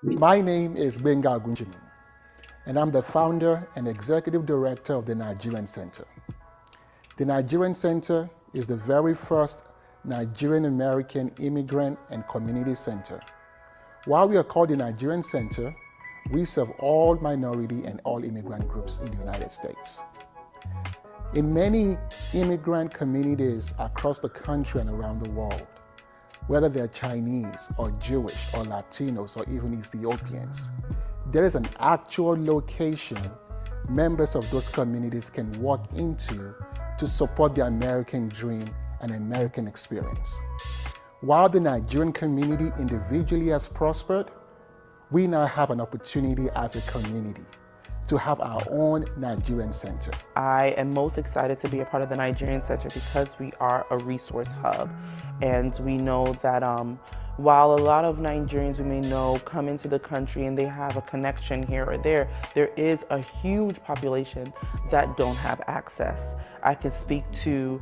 My name is Benga Agunjimi, and I'm the founder and executive director of the Nigerian Center. The Nigerian Center is the very first Nigerian American immigrant and community center. While we are called the Nigerian Center, we serve all minority and all immigrant groups in the United States. In many immigrant communities across the country and around the world, whether they're Chinese or Jewish or Latinos or even Ethiopians, there is an actual location members of those communities can walk into to support the American dream and American experience. While the Nigerian community individually has prospered, we now have an opportunity as a community to have our own Nigerian Center. I am most excited to be a part of the Nigerian Center because we are a resource hub. And we know that while a lot of Nigerians we may know come into the country and they have a connection here or there is a huge population that don't have access. I can speak to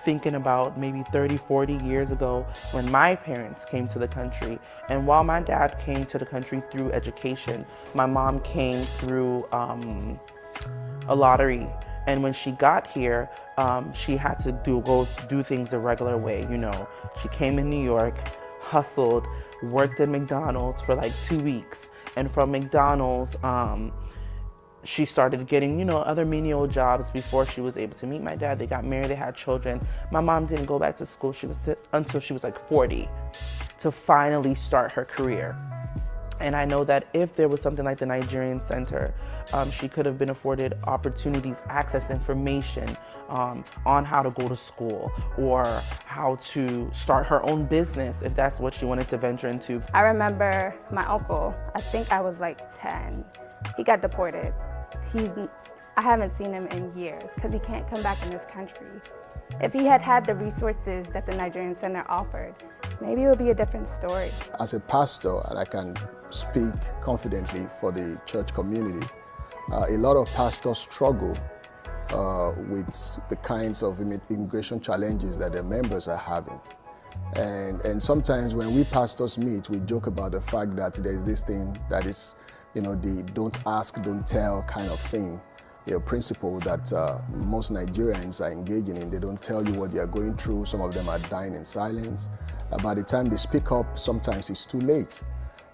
thinking about maybe 30, 40 years ago when my parents came to the country. And while my dad came to the country through education, my mom came through a lottery. And when she got here, she had to go do things the regular way, you know. She came in New York, hustled, worked at McDonald's for like 2 weeks. And from McDonald's, she started getting, you know, other menial jobs before she was able to meet my dad. They got married, they had children. My mom didn't go back to school until she was like 40 to finally start her career. And I know that if there was something like the Nigerian Center, she could have been afforded opportunities, access information on how to go to school or how to start her own business if that's what she wanted to venture into. I remember my uncle, I think I was like 10. He got deported. I haven't seen him in years because he can't come back in this country. If he had had the resources that the Nigerian Center offered, maybe it would be a different story. As a pastor, and I can speak confidently for the church community, a lot of pastors struggle with the kinds of immigration challenges that their members are having. And sometimes when we pastors meet, we joke about the fact that there's this thing that is, you know, the don't ask, don't tell kind of thing. A principle that most Nigerians are engaging in. They don't tell you what they are going through. Some of them are dying in silence. By the time they speak up, sometimes it's too late.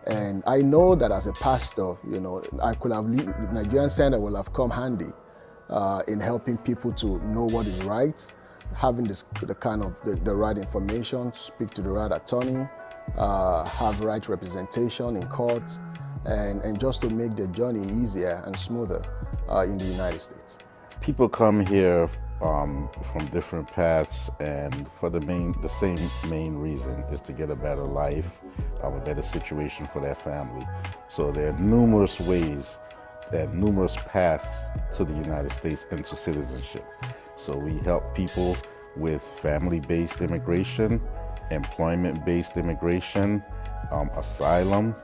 And I know that as a pastor, you know, the Nigerian Center will have come handy in helping people to know what is right, having the right information, speak to the right attorney, have right representation in court, and just to make the journey easier and smoother in the United States. People come here from different paths, and for the same main reason is to get a better life, a better situation for their family. So there are numerous ways, there are numerous paths to the United States and to citizenship. So we help people with family-based immigration, employment-based immigration, asylum,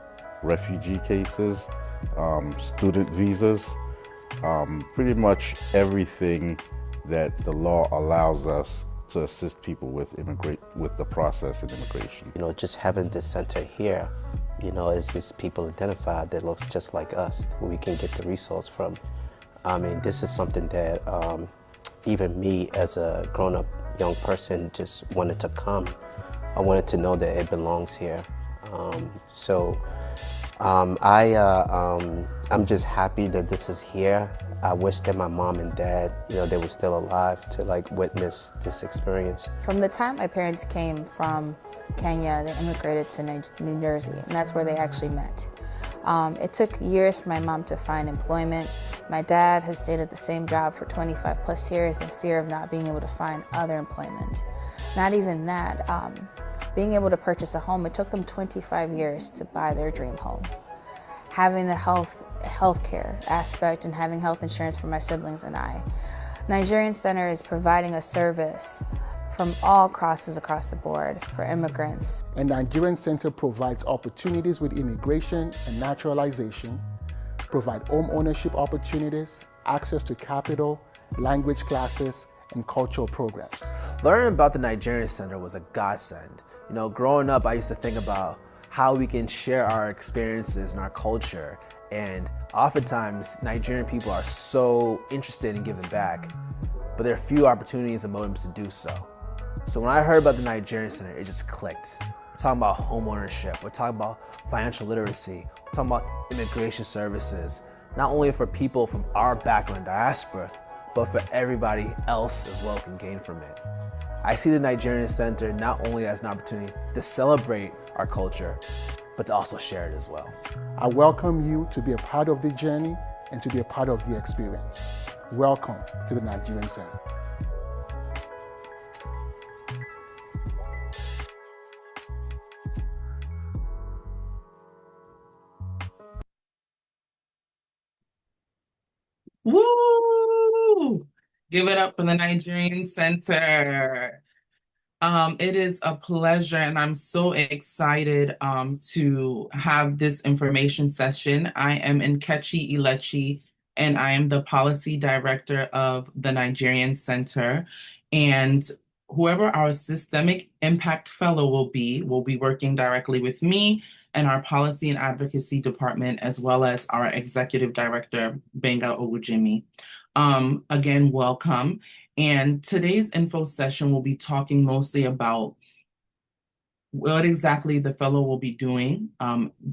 refugee cases, student visas, pretty much everything that the law allows us to assist people with the process of immigration. You know, just having this center here, you know, is just people identified that looks just like us, who we can get the resource from. I mean, this is something that even me as a grown-up young person just wanted to come. I wanted to know that it belongs here. I'm just happy that this is here. I wish that my mom and dad, you know, they were still alive to like witness this experience. From the time my parents came from Kenya, they immigrated to New Jersey, and that's where they actually met. It took years for my mom to find employment. My dad has stayed at the same job for 25 plus years in fear of not being able to find other employment. Not even that, being able to purchase a home, it took them 25 years to buy their dream home. Having the healthcare aspect and having health insurance for my siblings and I. Nigerian Center is providing a service from all crosses across the board for immigrants. And Nigerian Center provides opportunities with immigration and naturalization, provide home ownership opportunities, access to capital, language classes, and cultural programs. Learning about the Nigerian Center was a godsend. You know, growing up, I used to think about how we can share our experiences and our culture. And oftentimes, Nigerian people are so interested in giving back, but there are few opportunities and motives to do so. So when I heard about the Nigerian Center, it just clicked. We're talking about home ownership, we're talking about financial literacy, we're talking about immigration services, not only for people from our background diaspora, but for everybody else as well can gain from it. I see the Nigerian Center not only as an opportunity to celebrate our culture, but to also share it as well. I welcome you to be a part of the journey and to be a part of the experience. Welcome to the Nigerian Center. Woo! Give it up for the Nigerian Center. It is a pleasure, and I'm so excited to have this information session. I am Nkechi Ilechi, and I am the Policy Director of the Nigerian Center. And whoever our Systemic Impact Fellow will be working directly with me and our Policy and Advocacy Department, as well as our Executive Director, Benga Ogujimi. Again, welcome. And today's info session will be talking mostly about what exactly the fellow will be doing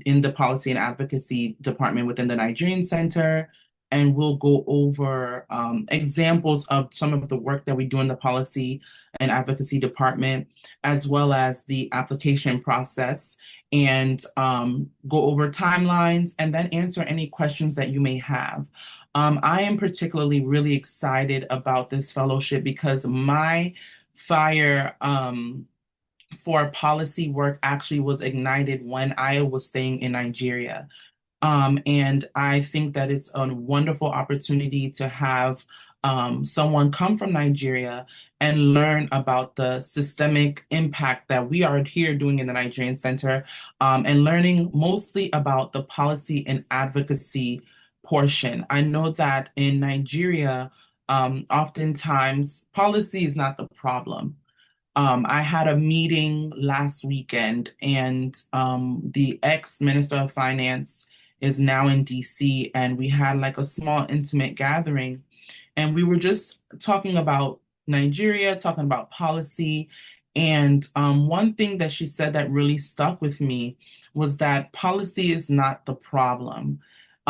in the Policy and Advocacy Department within the Nigerian Center. And we'll go over examples of some of the work that we do in the Policy and Advocacy Department, as well as the application process, and go over timelines, and then answer any questions that you may have. I am particularly really excited about this fellowship because my fire for policy work actually was ignited when I was staying in Nigeria. And I think that it's a wonderful opportunity to have someone come from Nigeria and learn about the systemic impact that we are here doing in the Nigerian Center, and learning mostly about the policy and advocacy portion. I know that in Nigeria, oftentimes policy is not the problem. I had a meeting last weekend, and the ex-Minister of Finance is now in DC, and we had like a small intimate gathering, and we were just talking about Nigeria, talking about policy. And one thing that she said that really stuck with me was that policy is not the problem.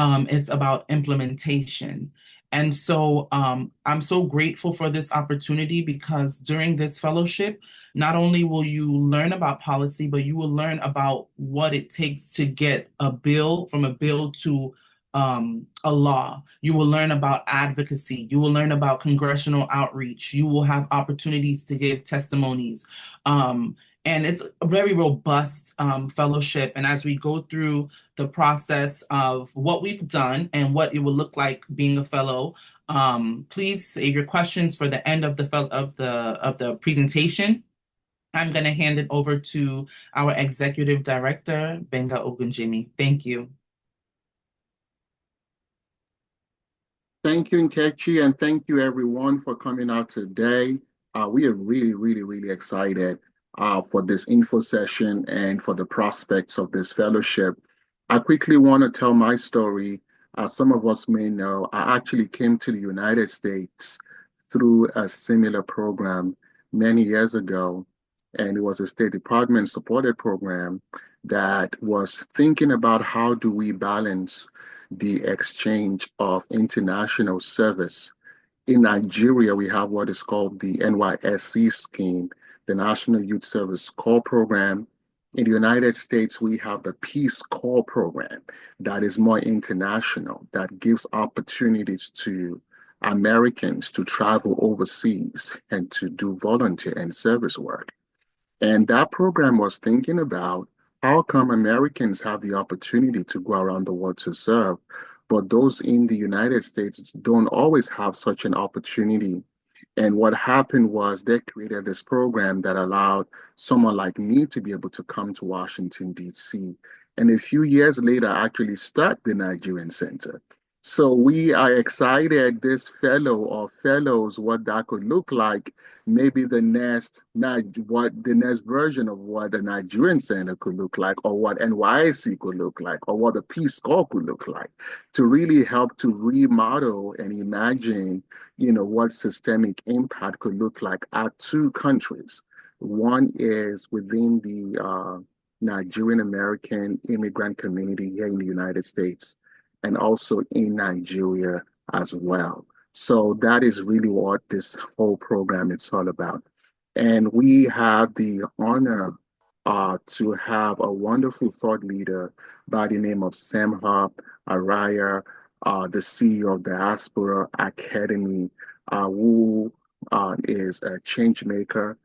It's about implementation. And so I'm so grateful for this opportunity, because during this fellowship, not only will you learn about policy, but you will learn about what it takes to get a bill from a bill to a law. You will learn about advocacy. You will learn about congressional outreach. You will have opportunities to give testimonies. And it's a very robust fellowship. And as we go through the process of what we've done and what it will look like being a fellow, please save your questions for the end of the presentation. I'm going to hand it over to our Executive Director, Benga Ogunjimi. Thank you. Thank you, Nkechi, and thank you everyone for coming out today. We are really excited for this info session and for the prospects of this fellowship. I quickly want to tell my story. As some of us may know, I actually came to the United States through a similar program many years ago, and it was a State Department supported program that was thinking about how do we balance the exchange of international service. In Nigeria, we have what is called the NYSC scheme, the National Youth Service Corps program. In the United States, we have the Peace Corps program that is more international, that gives opportunities to Americans to travel overseas and to do volunteer and service work. And that program was thinking about how come Americans have the opportunity to go around the world to serve, but those in the United States don't always have such an opportunity. And what happened was they created this program that allowed someone like me to be able to come to Washington, D.C. And a few years later, actually start the Nigerian Center. So we are excited this fellow or fellows, what that could look like. Maybe the next not what the next version of what a Nigerian center could look like, or what NYC could look like, or what the Peace Corps could look like, to really help to remodel and imagine, what systemic impact could look like at two countries. One is within the Nigerian American immigrant community here in the United States and also in Nigeria as well. So that is really what this whole program is all about. And we have the honor to have a wonderful thought leader by the name of Samha Araya, the CEO of Diaspora Academy, who is a change maker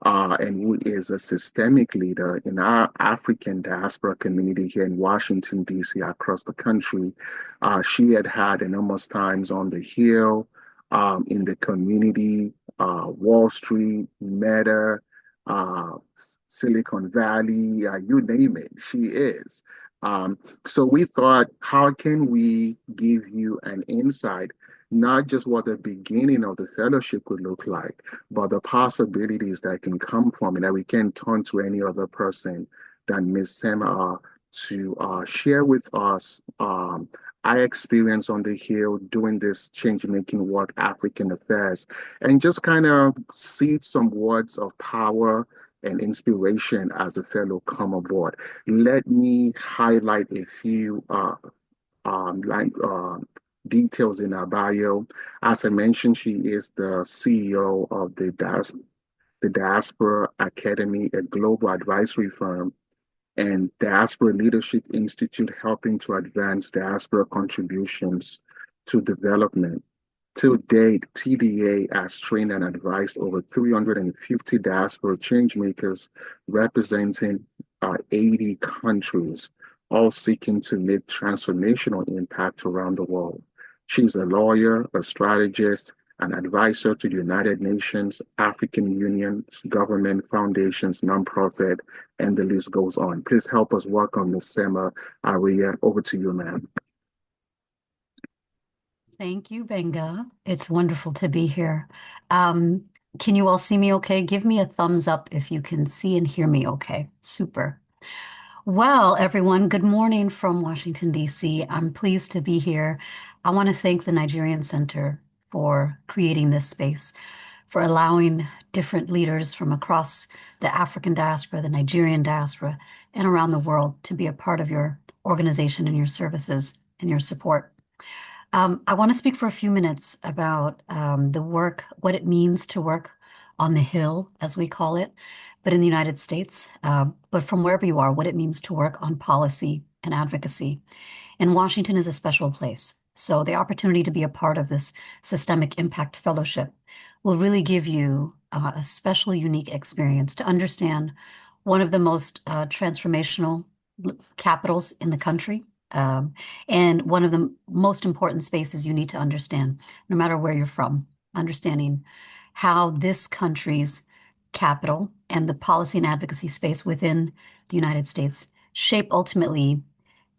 and who is a systemic leader in our African diaspora community here in Washington, D.C., across the country. She had enormous times on the Hill, in the community, Wall Street, Meta, uh, Silicon Valley, you name it, she is. So we thought, how can we give you an insight, not just what the beginning of the fellowship could look like, but the possibilities that can come from it, that we can turn to any other person than Ms. Sema to share with us our experience on the Hill doing this change making work, African affairs, and just kind of seed some words of power and inspiration as the fellow come aboard. Let me highlight a few like details in her bio. As I mentioned, she is the CEO of the Diaspora Academy, a global advisory firm, and Diaspora Leadership Institute, helping to advance diaspora contributions to development. To date, TDA has trained and advised over 350 diaspora changemakers representing 80 countries, all seeking to make transformational impact around the world. She's a lawyer, a strategist, an advisor to the United Nations, African Union's government, foundations, nonprofit, and the list goes on. Please help us welcome Ms. Sema Aria. Over to you, ma'am. Thank you, Benga. It's wonderful to be here. Can you all see me okay? Give me a thumbs up if you can see and hear me okay. Super. Well, everyone, good morning from Washington, D.C. I'm pleased to be here. I want to thank the Nigerian Center for creating this space, for allowing different leaders from across the African diaspora, the Nigerian diaspora, and around the world to be a part of your organization and your services and your support. I want to speak for a few minutes about the work, what it means to work on the Hill, as we call it, but in the United States, but from wherever you are, what it means to work on policy and advocacy. And Washington is a special place. So the opportunity to be a part of this Systemic Impact Fellowship will really give you a special, unique experience to understand one of the most transformational capitals in the country, and one of the most important spaces you need to understand, no matter where you're from, understanding how this country's capital and the policy and advocacy space within the United States shape ultimately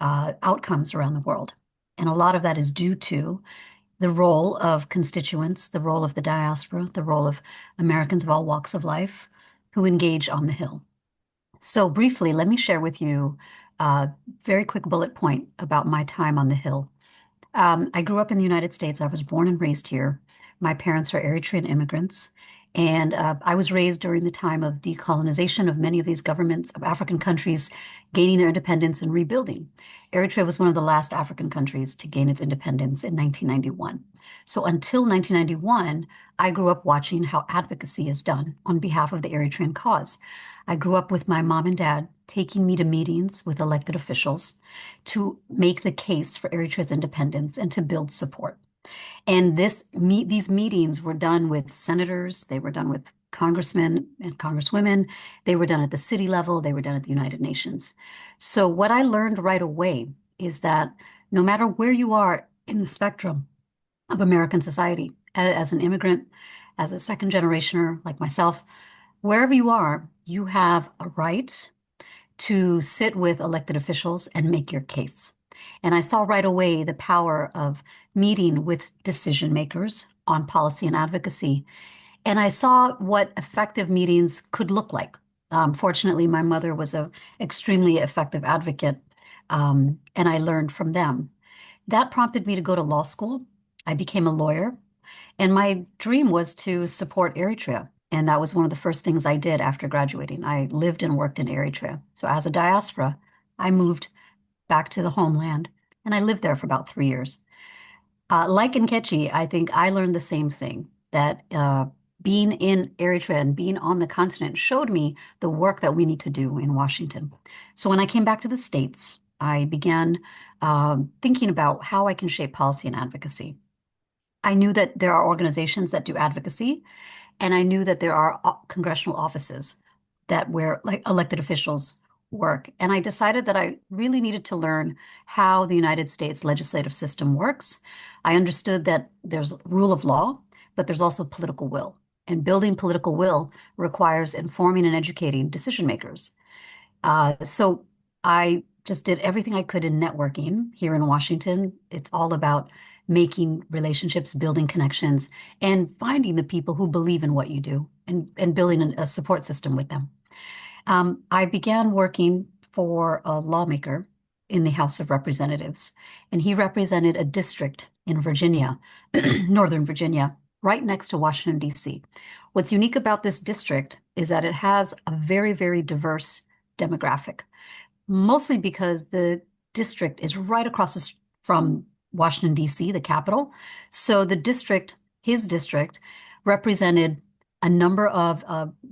outcomes around the world. And a lot of that is due to the role of constituents, the role of the diaspora, the role of Americans of all walks of life who engage on the Hill. So briefly, let me share with you a very quick bullet point about my time on the Hill. I grew up in the United States. I was born and raised here. My parents are Eritrean immigrants. And I was raised during the time of decolonization of many of these governments of African countries gaining their independence and rebuilding. Eritrea was one of the last African countries to gain its independence in 1991. So until 1991, I grew up watching how advocacy is done on behalf of the Eritrean cause. I grew up with my mom and dad taking me to meetings with elected officials to make the case for Eritrea's independence and to build support. And these meetings were done with senators, they were done with congressmen and congresswomen, they were done at the city level, they were done at the United Nations. So what I learned right away is that no matter where you are in the spectrum of American society, as an immigrant, as a second generationer like myself, wherever you are, you have a right to sit with elected officials and make your case. And I saw right away the power of meeting with decision makers on policy and advocacy. And I saw what effective meetings could look like. Fortunately, my mother was an extremely effective advocate, and I learned from them. That prompted me to go to law school. I became a lawyer, and my dream was to support Eritrea. And that was one of the first things I did after graduating. I lived and worked in Eritrea. So as a diaspora, I moved back to the homeland, and I lived there for about 3 years. Like Nkechi, I think I learned the same thing, that being in Eritrea and being on the continent showed me the work that we need to do in Washington. So when I came back to the States, I began thinking about how I can shape policy and advocacy. I knew that there are organizations that do advocacy, and I knew that there are congressional offices where like elected officials work. And I decided that I really needed to learn how the United States legislative system works. I understood that there's rule of law, but there's also political will. And building political will requires informing and educating decision makers. So I just did everything I could in networking here in Washington. It's all about making relationships, building connections, and finding the people who believe in what you do and building a support system with them. I began working for a lawmaker in the House of Representatives, and he represented a district in Virginia, Northern Virginia, right next to Washington, D.C. What's unique about this district is that it has a very, very diverse demographic, mostly because the district is right across from Washington, D.C., the capital. So the district, his district, represented a number of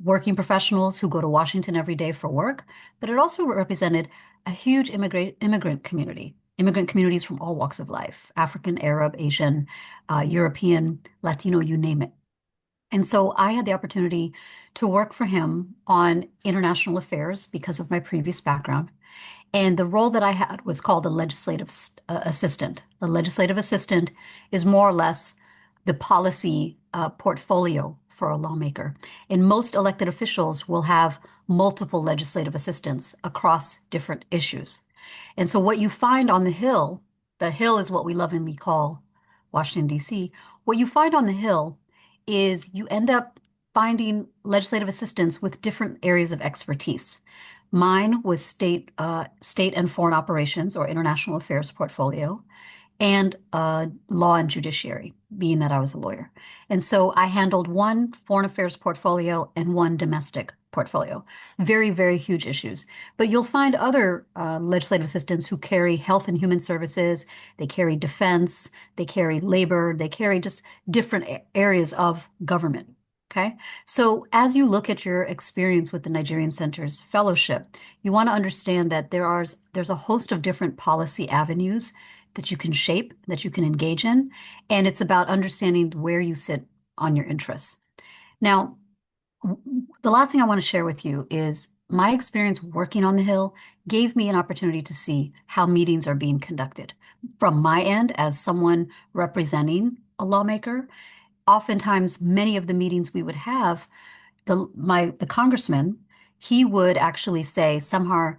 working professionals who go to Washington every day for work, but it also represented a huge immigrant community, immigrant communities from all walks of life, African, Arab, Asian, European, Latino, you name it. And so I had the opportunity to work for him on international affairs because of my previous background. And the role that I had was called a legislative assistant. A legislative assistant is more or less the policy portfolio for a lawmaker. And most elected officials will have multiple legislative assistants across different issues. And so what you find on the Hill is what we lovingly call Washington, D.C. What you find on the Hill is you end up finding legislative assistants with different areas of expertise. Mine was state and foreign operations or international affairs portfolio, and law and judiciary, being that I was a lawyer. And so I handled one foreign affairs portfolio and one domestic portfolio. Very, very huge issues. But you'll find other legislative assistants who carry health and human services, they carry defense, they carry labor, they carry just different areas of government. Okay, so as you look at your experience with the Nigerian Center's fellowship, you want to understand that there's a host of different policy avenues that you can shape, that you can engage in, and it's about understanding where you sit on your interests. Now, the last thing I want to share with you is my experience working on the Hill gave me an opportunity to see how meetings are being conducted. From my end, as someone representing a lawmaker, oftentimes many of the meetings we would have, the congressman, he would actually say, Samhar,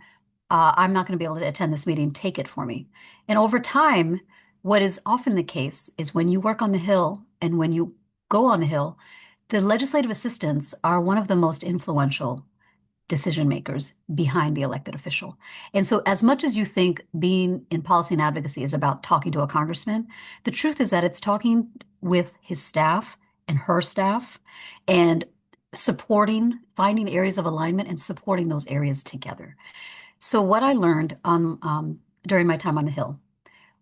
I'm not going to be able to attend this meeting, take it for me. And over time, what is often the case is when you work on the Hill and when you go on the Hill, the legislative assistants are one of the most influential decision makers behind the elected official. And so as much as you think being in policy and advocacy is about talking to a congressman, the truth is that it's talking with his staff and her staff and supporting, finding areas of alignment and supporting those areas together. So what I learned during my time on the Hill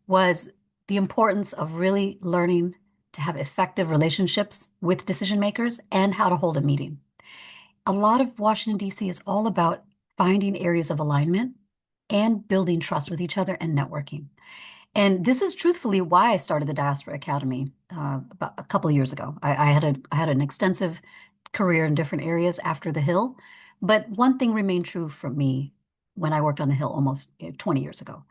was the importance of really learning to have effective relationships with decision makers and how to hold a meeting. A lot of Washington, D.C. is all about finding areas of alignment and building trust with each other and networking. And this is truthfully why I started the Diaspora Academy about a couple of years ago. I had an extensive career in different areas after the Hill, but one thing remained true for me when I worked on the Hill almost 20 years ago.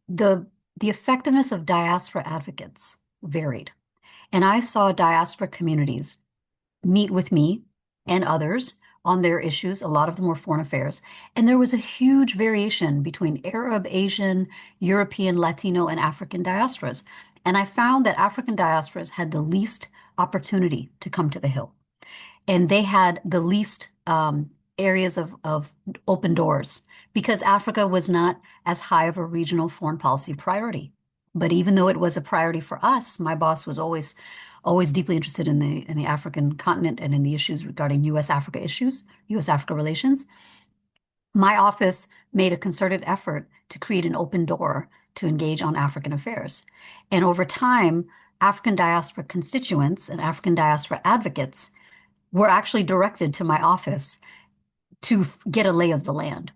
The effectiveness of diaspora advocates varied. And I saw diaspora communities meet with me and others on their issues. A lot of them were foreign affairs. And there was a huge variation between Arab, Asian, European, Latino, and African diasporas. And I found that African diasporas had the least opportunity to come to the Hill. And they had the least areas of open doors because Africa was not as high of a regional foreign policy priority. But even though it was a priority for us, my boss was always deeply interested in the African continent and in the issues regarding U.S.-Africa issues, U.S.-Africa relations. My office made a concerted effort to create an open door to engage on African affairs. And over time, African diaspora constituents and African diaspora advocates were actually directed to my office to get a lay of the land.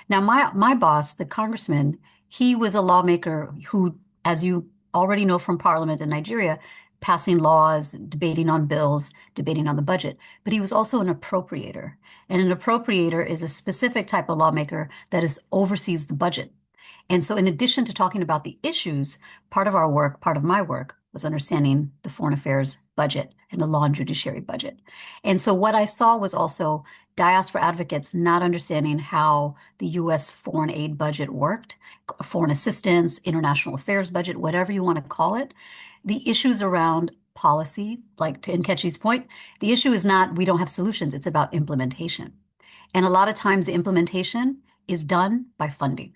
Now, my boss, the congressman, he was a lawmaker who, as you already know from Parliament in Nigeria, passing laws, debating on bills, debating on the budget, but he was also an appropriator. And an appropriator is a specific type of lawmaker that oversees the budget. And so in addition to talking about the issues, part of my work was understanding the foreign affairs budget and the law and judiciary budget. And so what I saw was also diaspora advocates not understanding how the U.S. foreign aid budget worked, foreign assistance, international affairs budget, whatever you want to call it. The issues around policy, like to Nkechi's point, the issue is not we don't have solutions, it's about implementation. And a lot of times the implementation is done by funding.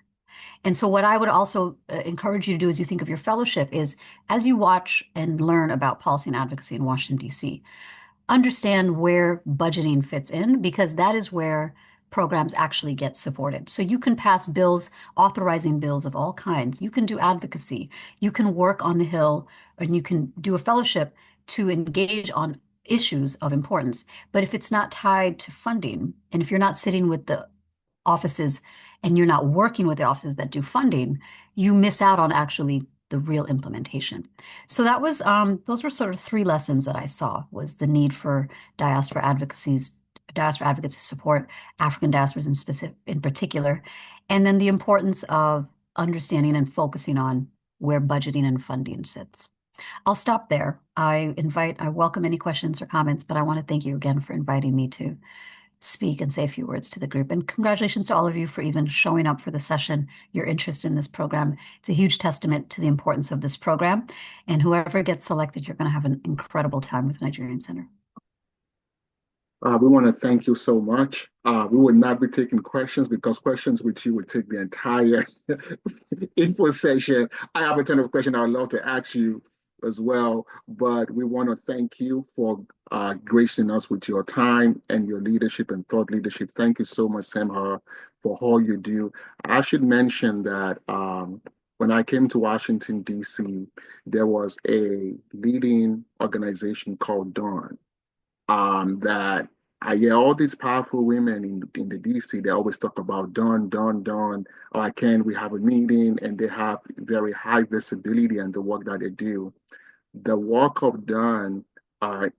And so what I would also encourage you to do as you think of your fellowship is, as you watch and learn about policy and advocacy in Washington, D.C., understand where budgeting fits in, because that is where programs actually get supported. So you can pass bills, authorizing bills of all kinds. You can do advocacy. You can work on the Hill, and you can do a fellowship to engage on issues of importance. But if it's not tied to funding, and if you're not sitting with the offices and you're not working with the offices that do funding, you miss out on actually the real implementation. So that was those were sort of three lessons that I saw: was the need for diaspora advocates to support African diasporas in particular, and then the importance of understanding and focusing on where budgeting and funding sits. I'll stop there. I welcome any questions or comments, but I want to thank you again for inviting me to speak and say a few words to the group. And congratulations to all of you for even showing up for the session, your interest in this program. It's a huge testament to the importance of this program. And whoever gets selected, you're going to have an incredible time with Nigerian Center. We want to thank you so much. We will not be taking questions because questions with you would take the entire info session. I have a ton of questions I'd love to ask you as well, but we want to thank you for gracing us with your time and your leadership and thought leadership. Thank you so much, Samhara, for all you do. I should mention that when I came to Washington, D.C., there was a leading organization called Dawn that I hear all these powerful women in the DC, they always talk about Dawn. Oh, we have a meeting, and they have very high visibility and the work that they do. The work of Dawn,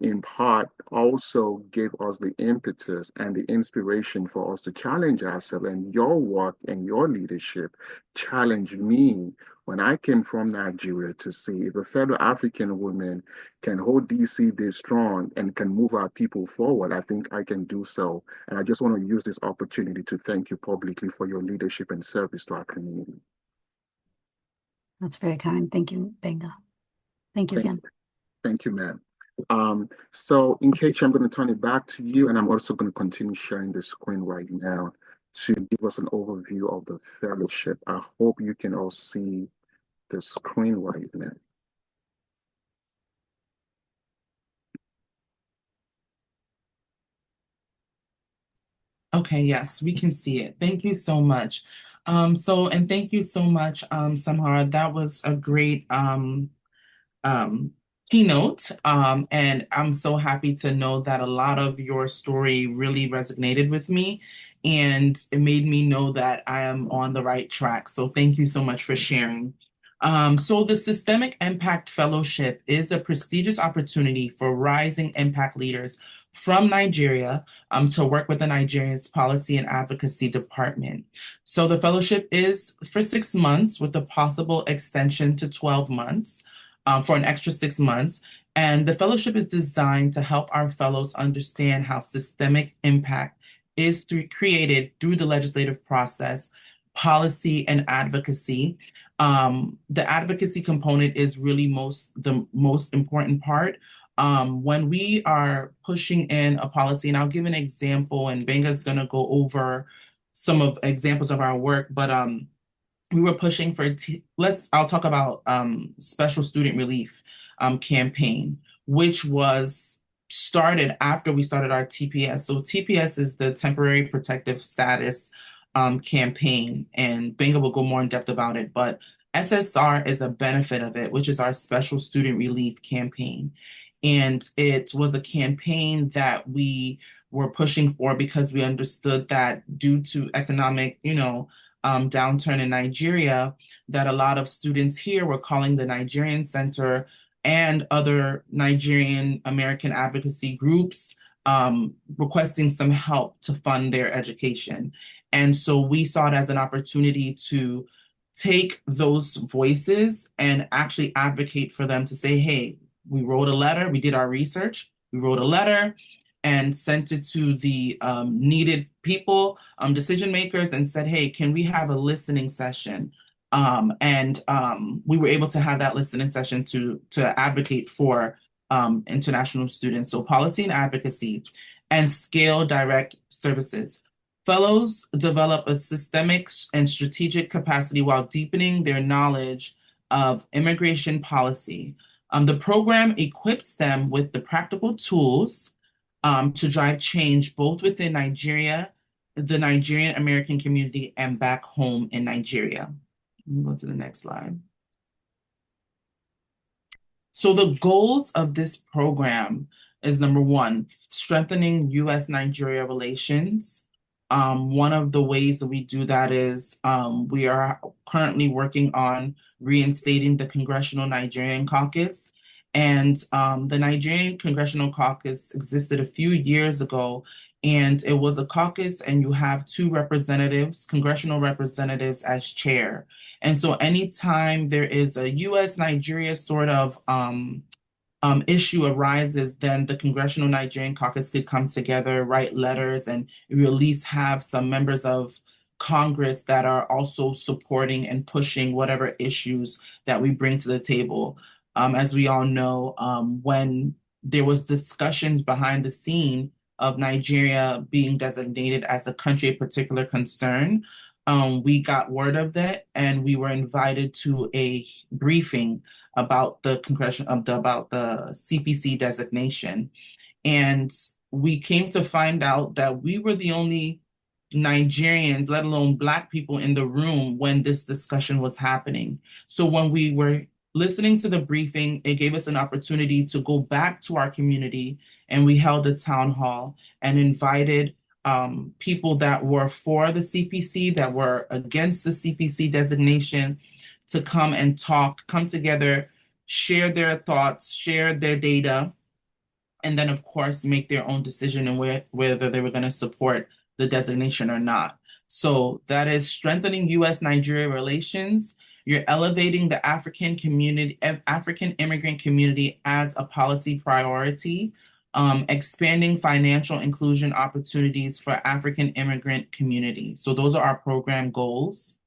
in part, also gave us the impetus and the inspiration for us to challenge ourselves. And your work and your leadership challenged me when I came from Nigeria to see if a fellow African woman can hold DC this strong and can move our people forward, I think I can do so. And I just want to use this opportunity to thank you publicly for your leadership and service to our community. That's very kind. Thank you, Benga. Thank you again. Thank you, ma'am. So Nkechi, I'm going to turn it back to you, and I'm also going to continue sharing the screen right now to give us an overview of the fellowship. I hope you can all see the screen right now. Okay, yes, we can see it. Thank you so much. And thank you so much, Samhara. That was a great keynote, and I'm so happy to know that a lot of your story really resonated with me, and it made me know that I am on the right track. So thank you so much for sharing. So the Systemic Impact Fellowship is a prestigious opportunity for rising impact leaders from Nigeria to work with the Nigerian's Policy and Advocacy Department. So the fellowship is for 6 months with a possible extension to 12 months. For an extra 6 months. And the fellowship is designed to help our fellows understand how systemic impact is created through the legislative process, policy, and advocacy. The advocacy component is really the most important part. When we are pushing in a policy, and I'll give an example, and Benga's going to go over some of examples of our work, but we were pushing for, I'll talk about special student relief campaign, which was started after we started our TPS. So TPS is the Temporary Protective Status campaign, and Benga will go more in depth about it, but SSR is a benefit of it, which is our Special Student Relief campaign. And it was a campaign that we were pushing for because we understood that due to economic, downturn in Nigeria, that a lot of students here were calling the Nigerian Center and other Nigerian American advocacy groups requesting some help to fund their education. And so we saw it as an opportunity to take those voices and actually advocate for them to say, hey, we wrote a letter, we did our research, we wrote a letter and sent it to the needed people, decision makers, and said, hey, can we have a listening session? We were able to have that listening session to advocate for international students. So policy and advocacy, and scale direct services. Fellows develop a systemic and strategic capacity while deepening their knowledge of immigration policy. The program equips them with the practical tools to drive change both within Nigeria, the Nigerian American community, and back home in Nigeria. Go to the next slide. So the goals of this program is, number one, strengthening U.S.-Nigeria relations. One of the ways that we do that is we are currently working on reinstating the Congressional Nigerian Caucus. And the Nigerian Congressional Caucus existed a few years ago, and it was a caucus, and you have two representatives, congressional representatives, as chair. And so anytime there is a U.S.-Nigeria sort of issue arises, then the Congressional Nigerian Caucus could come together, write letters, and you at least have some members of Congress that are also supporting and pushing whatever issues that we bring to the table. As we all know, when there was discussions behind the scene of Nigeria being designated as a country of particular concern, we got word of that, and we were invited to a briefing about the about the CPC designation. And we came to find out that we were the only Nigerians, let alone Black people, in the room when this discussion was happening. So when we were listening to the briefing, it gave us an opportunity to go back to our community, and we held a town hall and invited people that were for the CPC, that were against the CPC designation, to come and talk, come together, share their thoughts, share their data, and then, of course, make their own decision on whether they were going to support the designation or not. So that is strengthening U.S.-Nigeria relations. You're elevating the African immigrant community as a policy priority, expanding financial inclusion opportunities for African immigrant community. So those are our program goals.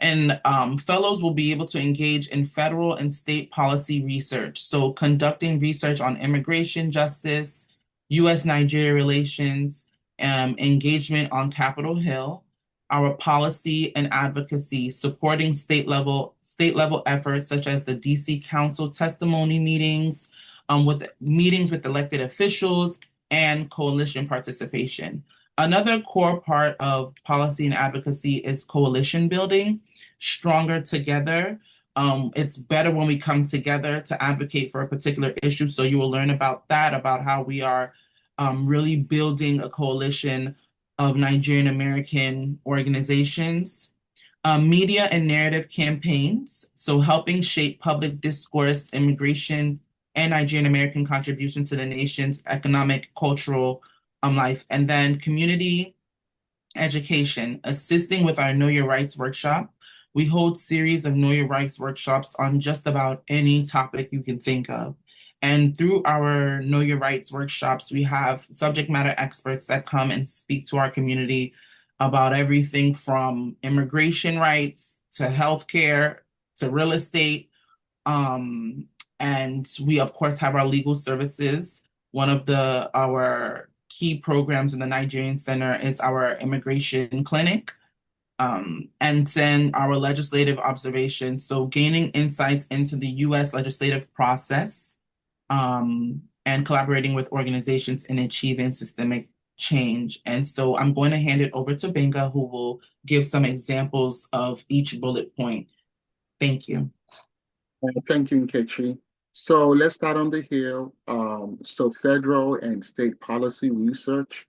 And fellows will be able to engage in federal and state policy research. So conducting research on immigration justice, U.S.-Nigeria relations, engagement on Capitol Hill, our policy and advocacy, supporting state level efforts such as the DC Council testimony meetings, with meetings with elected officials, and coalition participation. Another core part of policy and advocacy is coalition building, stronger together. It's better when we come together to advocate for a particular issue. So you will learn about that, about how we are really building a coalition of Nigerian American organizations. Media and narrative campaigns, so helping shape public discourse, immigration, and Nigerian American contribution to the nation's economic, cultural life. And then community education, assisting with our Know Your Rights workshop, We hold series of Know Your Rights workshops on just about any topic you can think of. And through our Know Your Rights workshops, we have subject matter experts that come and speak to our community about everything from immigration rights to healthcare to real estate. And we, of course, have our legal services. One of our key programs in the Nigerian Center is our immigration clinic. And then our legislative observations. So gaining insights into the U.S. legislative process and collaborating with organizations in achieving systemic change. And so I'm going to hand it over to Benga, who will give some examples of each bullet point. Thank you. Thank you, Nkechi. So let's start on the Hill. So federal and state policy research,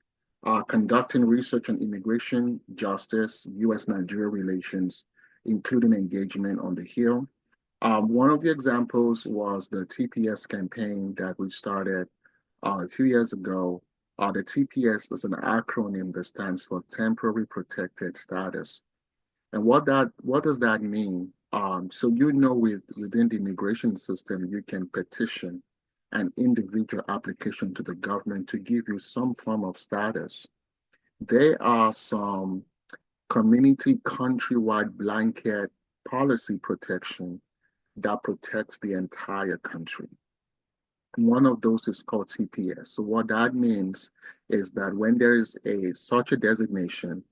conducting research on immigration, justice, U.S.-Nigeria relations, including engagement on the Hill. One of the examples was the TPS campaign that we started a few years ago. The TPS is an acronym that stands for Temporary Protected Status. And what does that mean? So within the immigration system, you can petition an individual application to the government to give you some form of status. There are some community countrywide blanket policy protection that protects the entire country. One of those is called TPS. So what that means is that when there is such a designation,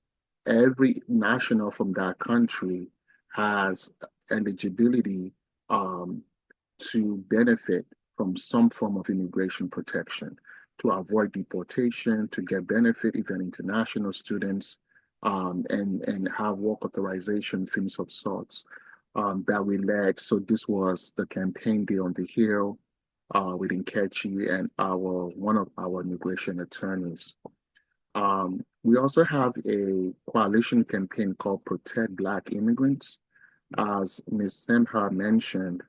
every national from that country has eligibility to benefit from some form of immigration protection, to avoid deportation, to get benefit if an international students, and have work authorization, things of sorts that we led. So this was the campaign day on the Hill with Nkechi and one of our immigration attorneys. We also have a coalition campaign called Protect Black Immigrants. As Ms. Semha mentioned,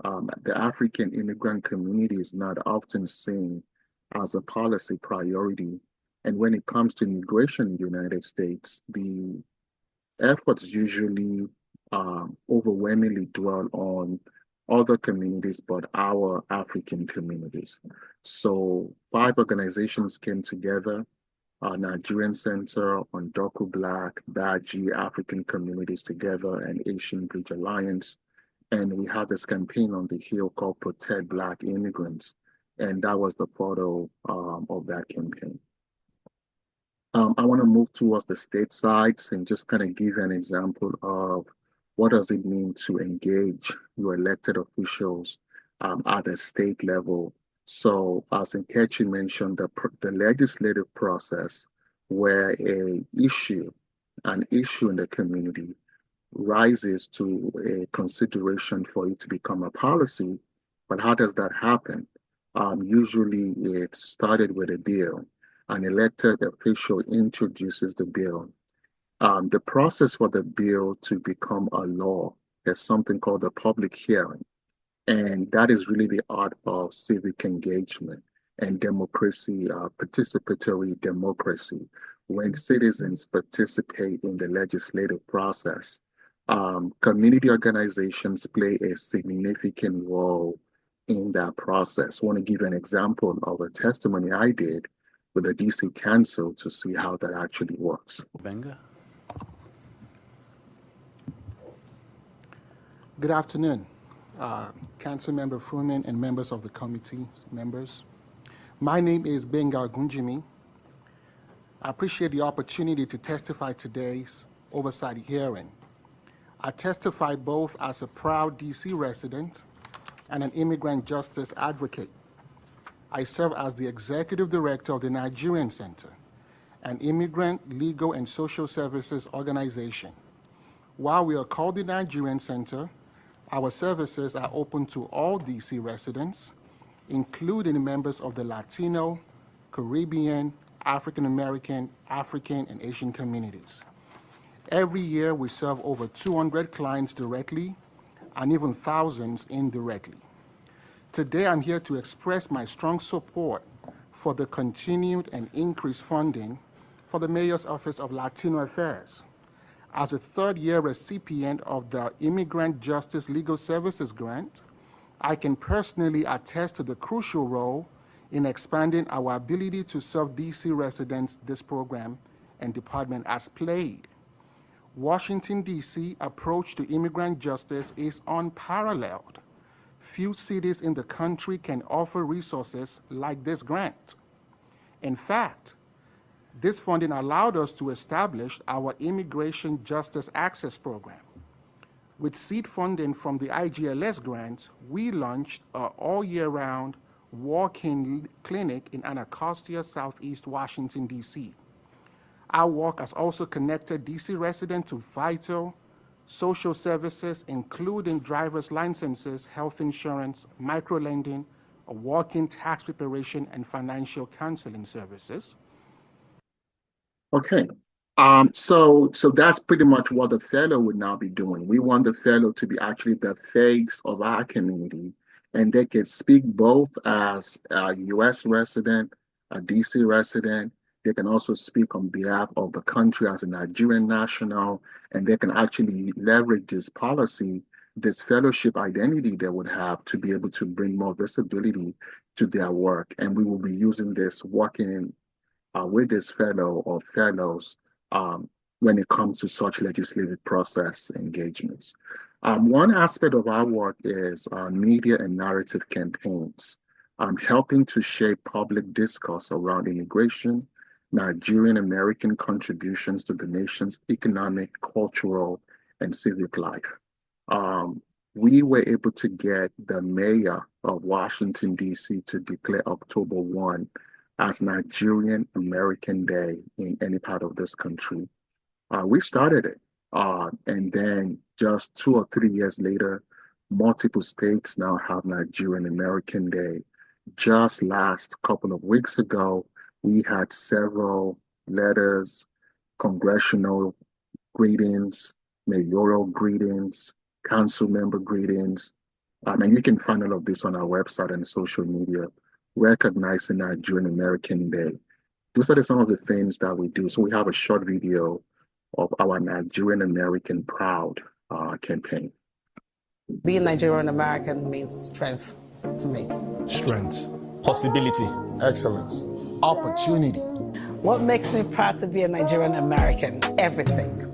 the African immigrant community is not often seen as a policy priority. And when it comes to immigration in the United States, the efforts usually overwhelmingly dwell on other communities, but our African communities. So 5 organizations came together, Nigerian Center, Ondoku Black, Baji, African Communities Together, and Asian Bridge Alliance. And we had this campaign on the Hill called Protect Black Immigrants. And that was the photo of that campaign. I want to move towards the state sides and just kind of give you an example of what does it mean to engage your elected officials at the state level. So as Nkechi mentioned, the legislative process where an issue in the community rises to a consideration for it to become a policy. But how does that happen? Usually it started with a bill. An elected official introduces the bill. The process for the bill to become a law is something called a public hearing. And that is really the art of civic engagement and democracy, participatory democracy, when citizens participate in the legislative process. Community organizations play a significant role in that process. I want to give an example of a testimony I did with the DC Council to see how that actually works. Benga. Good afternoon, Council Member Fruman and members of the committee members. My name is Benga Gunjimi. I appreciate the opportunity to testify today's oversight hearing. I testify both as a proud DC resident and an immigrant justice advocate. I serve as the executive director of the Nigerian Center, an immigrant legal and social services organization. While we are called the Nigerian Center, our services are open to all DC residents, including members of the Latino, Caribbean, African American, African, and Asian communities. Every year, we serve over 200 clients directly and even thousands indirectly. Today, I'm here to express my strong support for the continued and increased funding for the Mayor's Office of Latino Affairs. As a third-year recipient of the Immigrant Justice Legal Services Grant, I can personally attest to the crucial role in expanding our ability to serve DC residents this program and department has played. Washington, D.C. approach to immigrant justice is unparalleled. Few cities in the country can offer resources like this grant. In fact, this funding allowed us to establish our Immigration Justice Access Program. With seed funding from the IGLS grant, we launched an all-year-round walk-in clinic in Anacostia, Southeast Washington, D.C. Our work has also connected D.C. residents to vital social services, including driver's licenses, health insurance, microlending, a walk-in tax preparation, and financial counseling services. Okay, so that's pretty much what the fellow would now be doing. We want the fellow to be actually the face of our community, and they can speak both as a U.S. resident, a D.C. resident. They can also speak on behalf of the country as a Nigerian national, and they can actually leverage this policy, this fellowship identity they would have to be able to bring more visibility to their work. And we will be using this working with this fellow or fellows when it comes to such legislative process engagements. One aspect of our work is media and narrative campaigns, helping to shape public discourse around immigration, Nigerian American contributions to the nation's economic, cultural, and civic life. We were able to get the mayor of Washington, D.C. to declare October 1 as Nigerian American Day in any part of this country. We started it, and then just 2 or 3 years later, multiple states now have Nigerian American Day. Just last couple of weeks ago, we had several letters, congressional greetings, mayoral greetings, council member greetings, and you can find all of this on our website and social media, recognizing Nigerian American Day. Those are some of the things that we do. So we have a short video of our Nigerian American Proud campaign. Being Nigerian American means strength to me. Strength. Possibility. Excellence. Opportunity. What makes me proud to be a Nigerian American? Everything.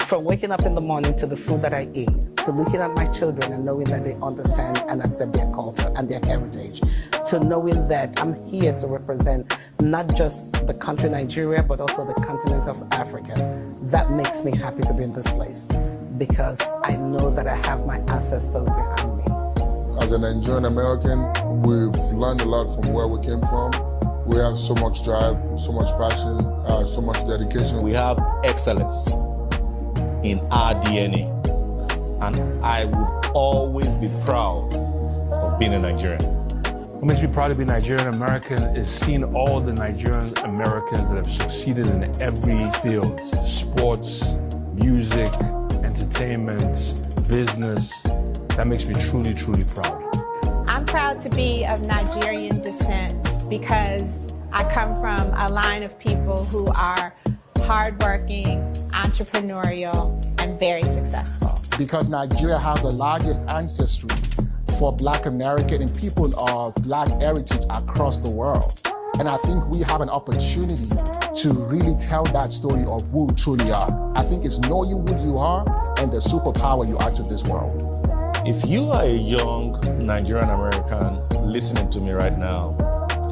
From waking up in the morning to the food that I eat, to looking at my children and knowing that they understand and accept their culture and their heritage, to knowing that I'm here to represent not just the country Nigeria, but also the continent of Africa. That makes me happy to be in this place because I know that I have my ancestors behind me. As a Nigerian American, we've learned a lot from where we came from. We have so much drive, so much passion, so much dedication. We have excellence in our DNA, and I would always be proud of being a Nigerian. What makes me proud to be Nigerian American is seeing all the Nigerian Americans that have succeeded in every field: sports, music, entertainment, business. That makes me truly, truly proud. I'm proud to be of Nigerian descent because I come from a line of people who are hardworking, entrepreneurial, and very successful. Because Nigeria has the largest ancestry for Black American and people of Black heritage across the world. And I think we have an opportunity to really tell that story of who we truly are. I think it's knowing who you are and the superpower you are to this world. If you are a young Nigerian American listening to me right now,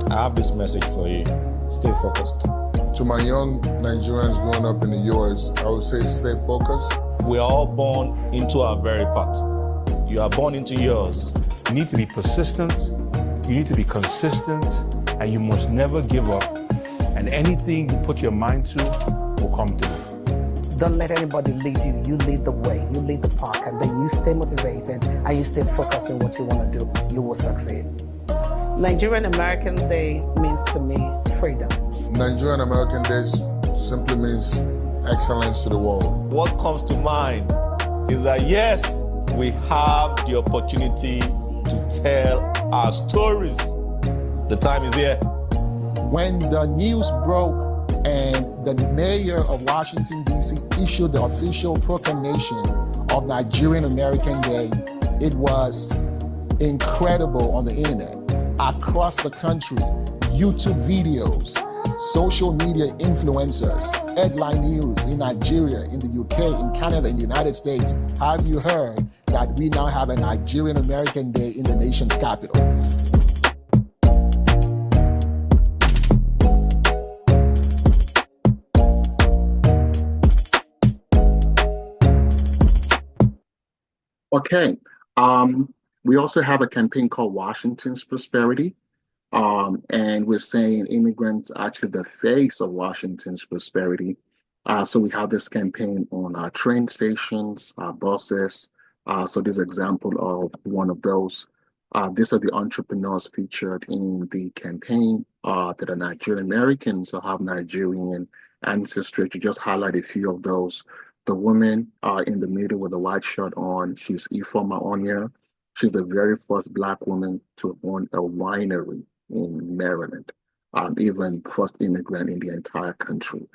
I have this message for you. Stay focused. To my young Nigerians growing up in the US, I would say stay focused. We are all born into our very path. You are born into yours. You need to be persistent, you need to be consistent, and you must never give up. And anything you put your mind to will come through. Don't let anybody lead you. You lead the way, you lead the pack, and then you stay motivated and you stay focused on what you want to do. You will succeed. Nigerian American Day means to me freedom. Nigerian American Day simply means excellence to the world. What comes to mind is that yes, we have the opportunity to tell our stories. The time is here. When the news broke and the mayor of Washington, D.C. issued the official proclamation of Nigerian American Day. It was incredible on the internet, across the country, YouTube videos, social media influencers, headline news in Nigeria, in the UK, in Canada, in the United States. Have you heard that we now have a Nigerian American Day in the nation's capital? Okay, we also have a campaign called Washington's Prosperity. And we're saying immigrants are actually the face of Washington's prosperity. So we have this campaign on our train stations, our buses. So this is an example of one of those. These are the entrepreneurs featured in the campaign that are Nigerian Americans or have Nigerian ancestry. To just highlight a few of those. The woman in the middle with the white shirt on, she's Ifeoma Onya. She's the very first Black woman to own a winery in Maryland, even first immigrant in the entire country.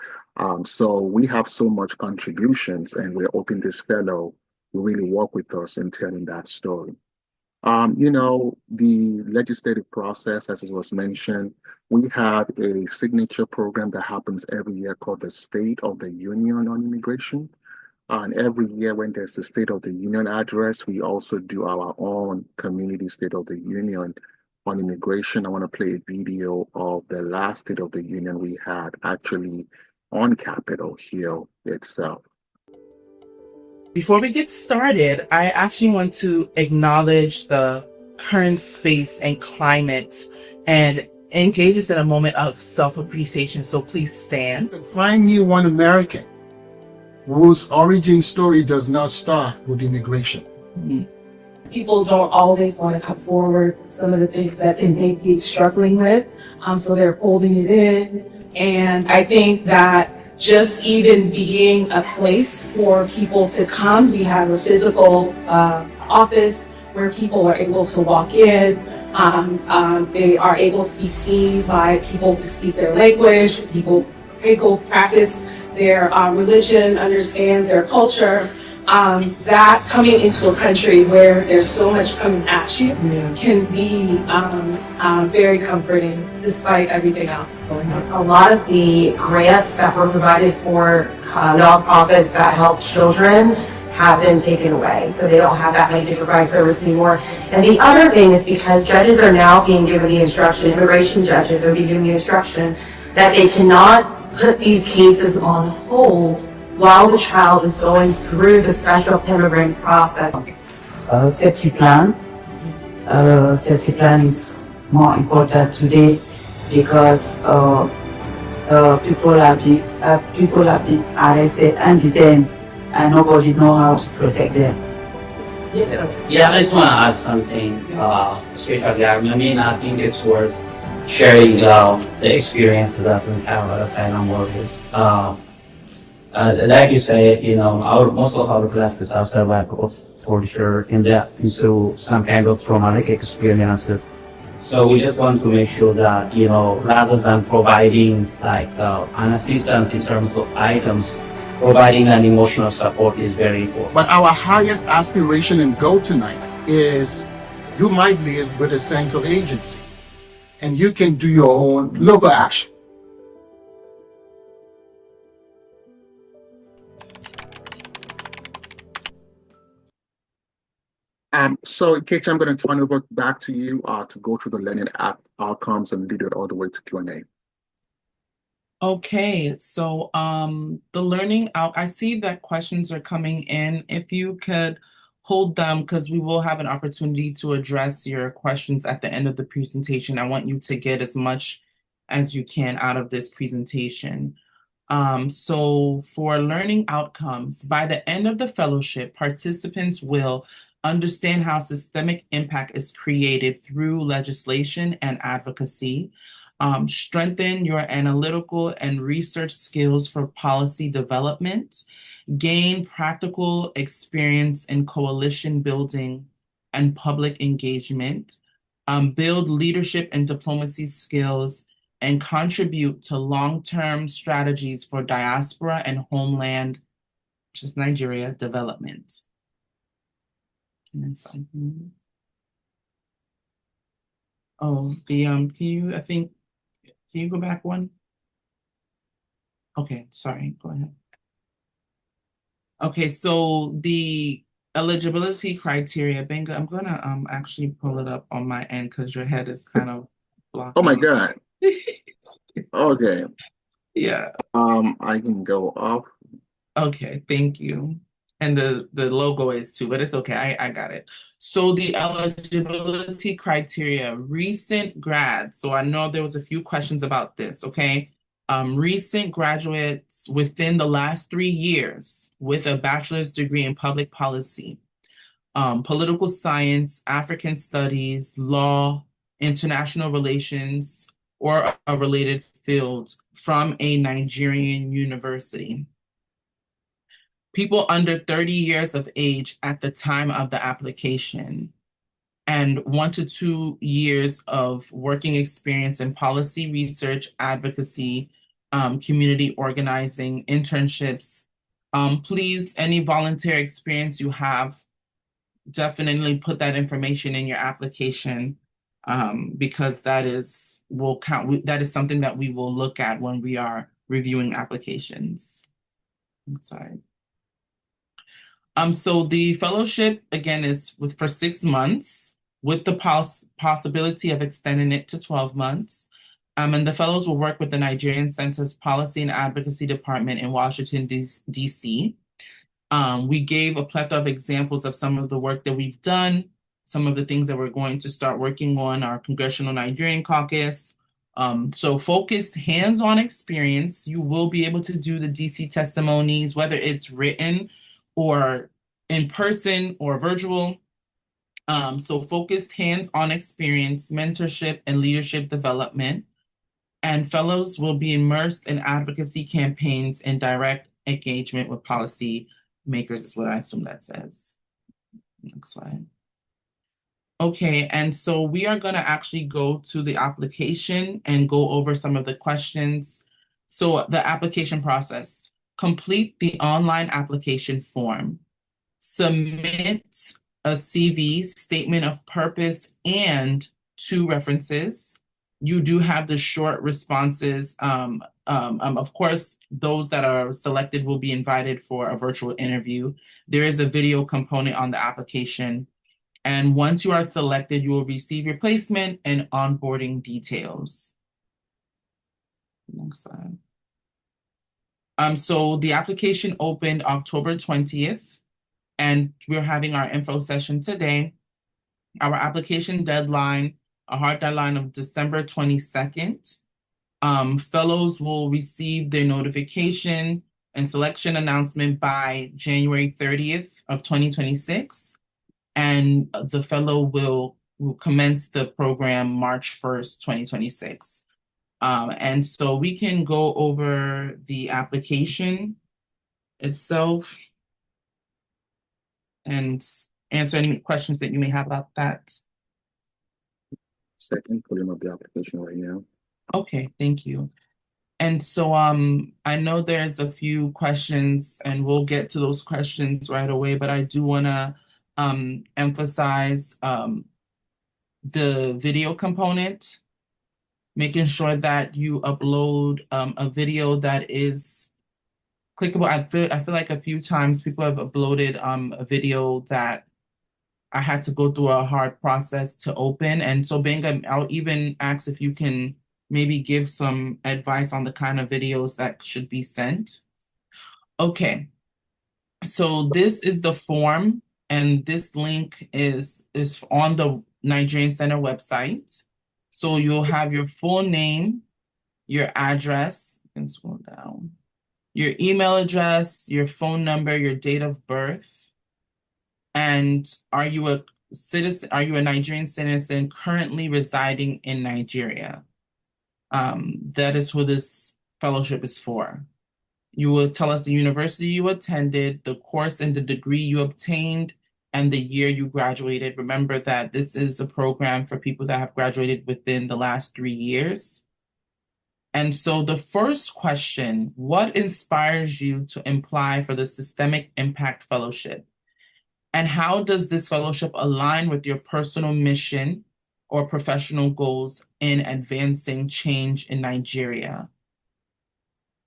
So we have so much contributions, and we're hoping this fellow will really work with us in telling that story. You know, the legislative process, as it was mentioned, we have a signature program that happens every year called the State of the Union on Immigration. And every year when there's a State of the Union address, we also do our own community State of the Union on immigration. I want to play a video of the last State of the Union we had actually on Capitol Hill itself. Before we get started, I actually want to acknowledge the current space and climate and engage us in a moment of self-appreciation. So please stand. Find you one American whose origin story does not start with immigration. People don't always want to come forward with some of the things that they may be struggling with, so they're holding it in. And I think that just even being a place for people to come, we have a physical office where people are able to walk in. They are able to be seen by people who speak their language, people who practice their religion, understand their culture. That coming into a country where there's so much coming at you can be very comforting despite everything else going on. A lot of the grants that were provided for nonprofits that help children have been taken away, so they don't have that money to provide service anymore. And the other thing is because judges are now being given the instruction, immigration judges are being given the instruction that they cannot put these cases on hold while the child is going through the special immigrant process. Safety plan is more important today because people are being arrested and detained, and nobody knows how to protect them. Yeah, I just want to add something. Especially, I think it's worth sharing the experiences that we have as asylum workers. Like you say, most of our classes are survival for sure into some kind of traumatic experiences. So we just want to make sure that, rather than providing an assistance in terms of items, providing an emotional support is very important. But our highest aspiration and goal tonight is you might live with a sense of agency, and you can do your own local action. So, Kechi, I'm going to turn it back to you to go through the learning outcomes and lead it all the way to Q&A. Okay, so the learning out, I see that questions are coming in. If you could hold them, because we will have an opportunity to address your questions at the end of the presentation. I want you to get as much as you can out of this presentation. So for learning outcomes, by the end of the fellowship, participants will understand how systemic impact is created through legislation and advocacy, strengthen your analytical and research skills for policy development, gain practical experience in coalition building and public engagement, build leadership and diplomacy skills, and contribute to long-term strategies for diaspora and homeland, which is Nigeria, development. And so, oh, can you go back one? Okay, sorry, go ahead. Okay, so the eligibility criteria, Benga, I'm gonna actually pull it up on my end because your head is kind of blocking. Oh my God. Okay. Yeah. I can go off. Okay, thank you. And the logo is too, but it's okay. I got it. So the eligibility criteria, recent grads. So I know there was a few questions about this, okay? Recent graduates within the last 3 years with a bachelor's degree in public policy, political science, African studies, law, international relations, or a related field from a Nigerian university. People under 30 years of age at the time of the application, and 1 to 2 years of working experience in policy research, advocacy, community organizing, internships. Please, any volunteer experience you have, definitely put that information in your application, because that will count. That is something that we will look at when we are reviewing applications. I'm sorry. So the fellowship, again, is for 6 months with the possibility of extending it to 12 months. And the fellows will work with the Nigerian Center's Policy and Advocacy Department in Washington, D.C. We gave a plethora of examples of some of the work that we've done, some of the things that we're going to start working on, our Congressional Nigerian Caucus. So focused hands-on experience. You will be able to do the DC testimonies, whether it's written or in person or virtual. So focused hands-on experience, mentorship, and leadership development. And fellows will be immersed in advocacy campaigns and direct engagement with policy makers, is what I assume that says. Next slide. Okay, and so we are going to actually go to the application and go over some of the questions. So the application process: complete the online application form, submit a CV, statement of purpose, and 2 references. You do have the short responses. Of course, those that are selected will be invited for a virtual interview. There is a video component on the application. And once you are selected, you will receive your placement and onboarding details. Next slide. So the application opened October 20th, and we're having our info session today. Our application deadline, a hard deadline of December 22nd. Fellows will receive their notification and selection announcement by January 30th of 2026. And the fellow will commence the program March 1st, 2026. And so we can go over the application itself and answer any questions that you may have about that. Second, pulling up the application right now. Okay, thank you. And so I know there's a few questions, and we'll get to those questions right away, but I do want to emphasize the video component, making sure that you upload a video that is clickable. I feel like a few times people have uploaded a video that I had to go through a hard process to open. And so Benga, I'll even ask if you can maybe give some advice on the kind of videos that should be sent. Okay, so this is the form, and this link is on the Nigerian Center website. So you'll have your full name, your address, you can scroll down, your email address, your phone number, your date of birth, and are you a citizen? Are you a Nigerian citizen currently residing in Nigeria? That is who this fellowship is for. You will tell us the university you attended, the course and the degree you obtained, and the year you graduated. Remember that this is a program for people that have graduated within the last 3 years. And so the first question, what inspires you to apply for the Systemic Impact Fellowship? And how does this fellowship align with your personal mission or professional goals in advancing change in Nigeria?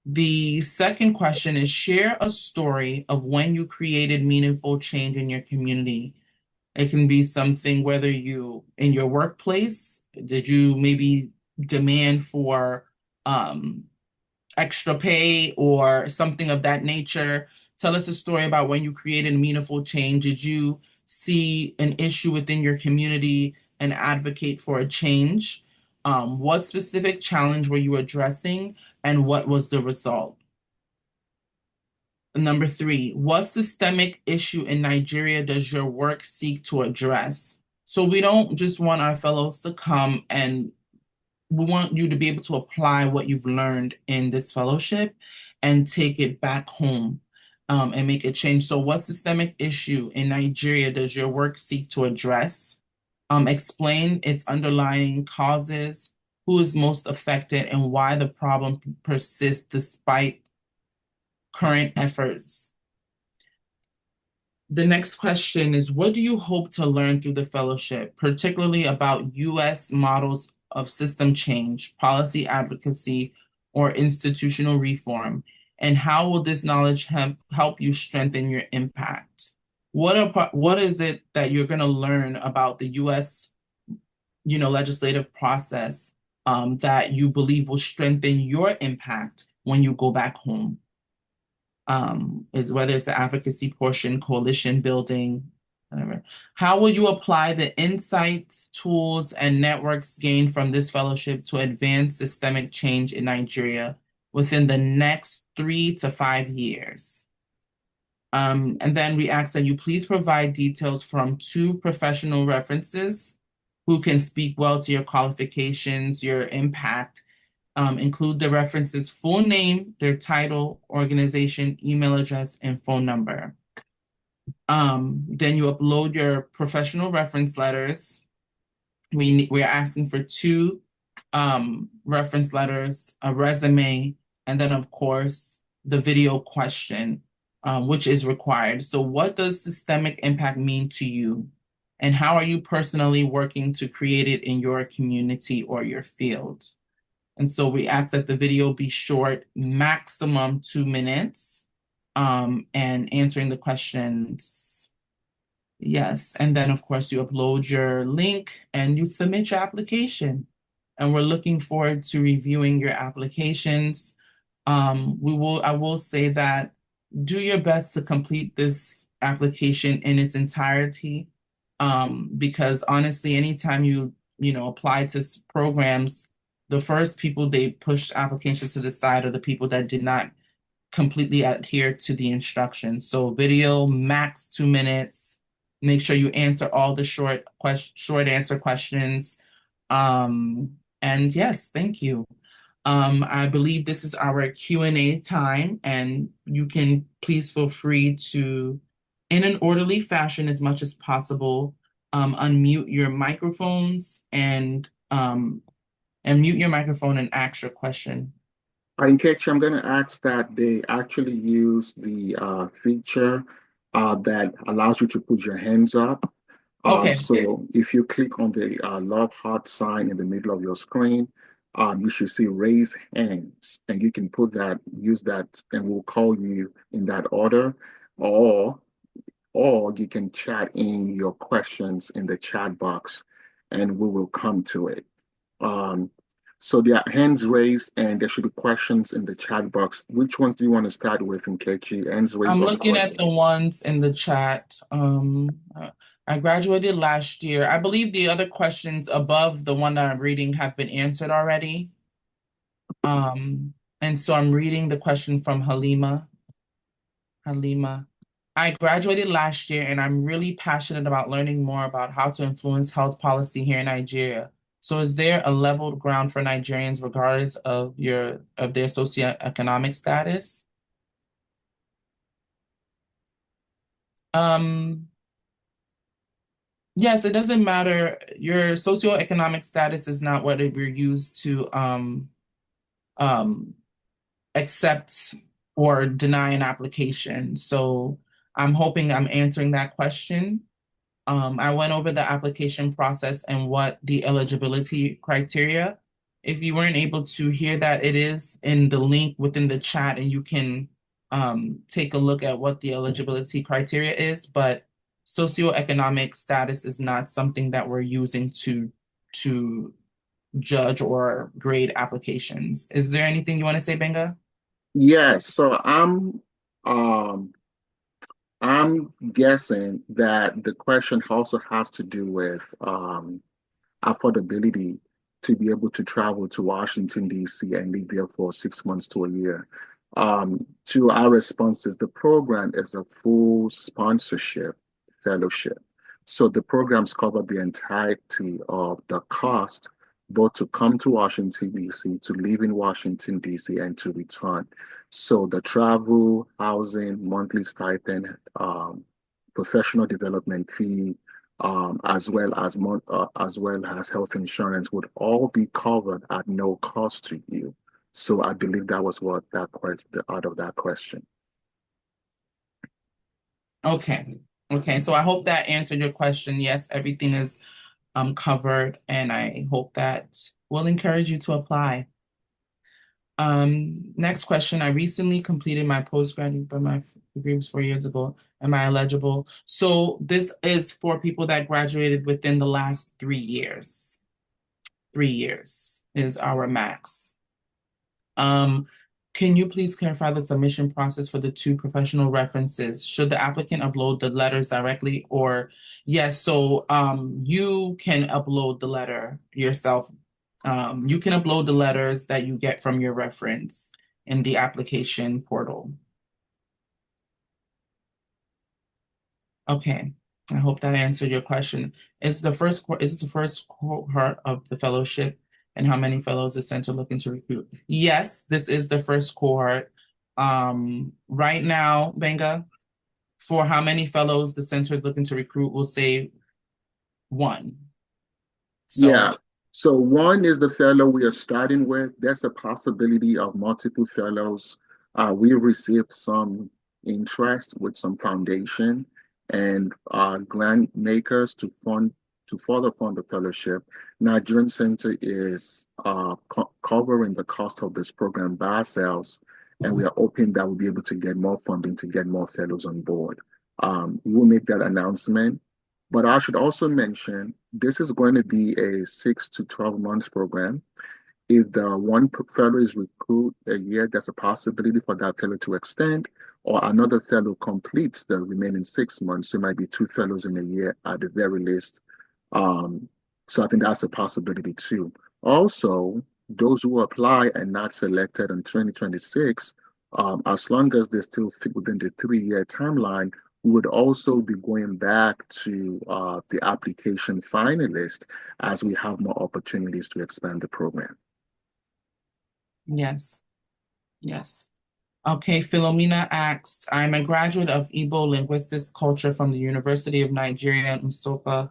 The second question is, share a story of when you created meaningful change in your community. It can be something, whether you, in your workplace, did you maybe demand for extra pay or something of that nature? Tell us a story about when you created meaningful change. Did you see an issue within your community and advocate for a change? What specific challenge were you addressing, and what was the result? Number 3, what systemic issue in Nigeria does your work seek to address? So we don't just want our fellows to come, and we want you to be able to apply what you've learned in this fellowship and take it back home and make a change. So what systemic issue in Nigeria does your work seek to address? Explain its underlying causes, who is most affected, and why the problem persists despite current efforts. The next question is, what do you hope to learn through the fellowship, particularly about U.S. models of system change, policy advocacy, or institutional reform? And how will this knowledge help you strengthen your impact? What is it that you're going to learn about the U.S. Legislative process that you believe will strengthen your impact when you go back home? Is whether it's the advocacy portion, coalition building, whatever. How will you apply the insights, tools, and networks gained from this fellowship to advance systemic change in Nigeria within the next 3 to 5 years? And then we ask that you please provide details from 2 professional references who can speak well to your qualifications, your impact. Include the reference's full name, their title, organization, email address, and phone number. Then you upload your professional reference letters. We're asking for 2 reference letters, a resume, and then, of course, the video question, which is required. So what does systemic impact mean to you? And how are you personally working to create it in your community or your field? And so we ask that the video be short, maximum 2 minutes, and answering the questions. Yes, and then of course you upload your link and you submit your application. And we're looking forward to reviewing your applications. I will say that do your best to complete this application in its entirety, because honestly, anytime you apply to programs, the first people they push applications to the side are the people that did not completely adhere to the instructions. So video, max 2 minutes. Make sure you answer all the short answer questions. And yes, thank you. I believe this is our Q&A time, and you can please feel free to, in an orderly fashion as much as possible, unmute your microphones and mute your microphone and ask your question. Nkechi, I'm going to ask that they actually use the feature that allows you to put your hands up. Okay. So if you click on the love heart sign in the middle of your screen, you should see raise hands, and you can use that, and we'll call you in that order, or you can chat in your questions in the chat box, and we will come to it. So there are hands raised, and there should be questions in the chat box. Which ones do you want to start with, Nkechi? Hands raised. I'm looking at the ones in the chat. I graduated last year. I believe the other questions above the one that I'm reading have been answered already. And so I'm reading the question from Halima. I graduated last year, and I'm really passionate about learning more about how to influence health policy here in Nigeria. So is there a level ground for Nigerians regardless of their socioeconomic status? Yes, it doesn't matter. Your socioeconomic status is not what we're used to accept or deny an application. So I'm hoping I'm answering that question. I went over the application process and what the eligibility criteria. If you weren't able to hear that, it is in the link within the chat, and you can take a look at what the eligibility criteria is, but socioeconomic status is not something that we're using to judge or grade applications. Is there anything you want to say, Benga? Yes, so I'm guessing that the question also has to do with affordability to be able to travel to Washington, D.C. and live there for 6 months to a year. To our responses, the program is a full sponsorship fellowship. So the programs cover the entirety of the cost, both to come to Washington, D.C., to live in Washington, D.C., and to return. So the travel, housing, monthly stipend, professional development fee, as well as health insurance would all be covered at no cost to you. So I believe that was what out of that question. Okay. So I hope that answered your question. Yes, everything is covered, and I hope that will encourage you to apply. Next question. I recently completed my postgraduate, but my degree was 4 years ago. Am I eligible? So this is for people that graduated within the last 3 years. 3 years is our max. Can you please clarify the submission process for the 2 professional references? Should the applicant upload the letters directly, or yes? So you can upload the letter yourself. You can upload the letters that you get from your reference in the application portal. Okay, I hope that answered your question. Is this the first cohort of the fellowship? And how many fellows is center looking to recruit? Yes, this is the first cohort. Right now, Benga, for how many fellows the center is looking to recruit, we'll say 1. Yeah. So 1 is the fellow we are starting with. There's a possibility of multiple fellows. We received some interest with some foundation and grant makers to further fund the fellowship. Nigerian Center is covering the cost of this program by ourselves, and we are hoping that we'll be able to get more funding to get more fellows on board. We'll make that announcement. But I should also mention, this is going to be a 6 to 12 months program. If the 1 fellow is recruited a year, there's a possibility for that fellow to extend, or another fellow completes the remaining 6 months. So it might be 2 fellows in a year at the very least. So I think that's a possibility too. Also, those who apply and not selected in 2026, as long as they still fit within the 3-year timeline, we would also be going back to the application finalist as we have more opportunities to expand the program. Yes. Okay, Philomena asked, I'm a graduate of Igbo Linguistics Culture from the University of Nigeria, Nsukka,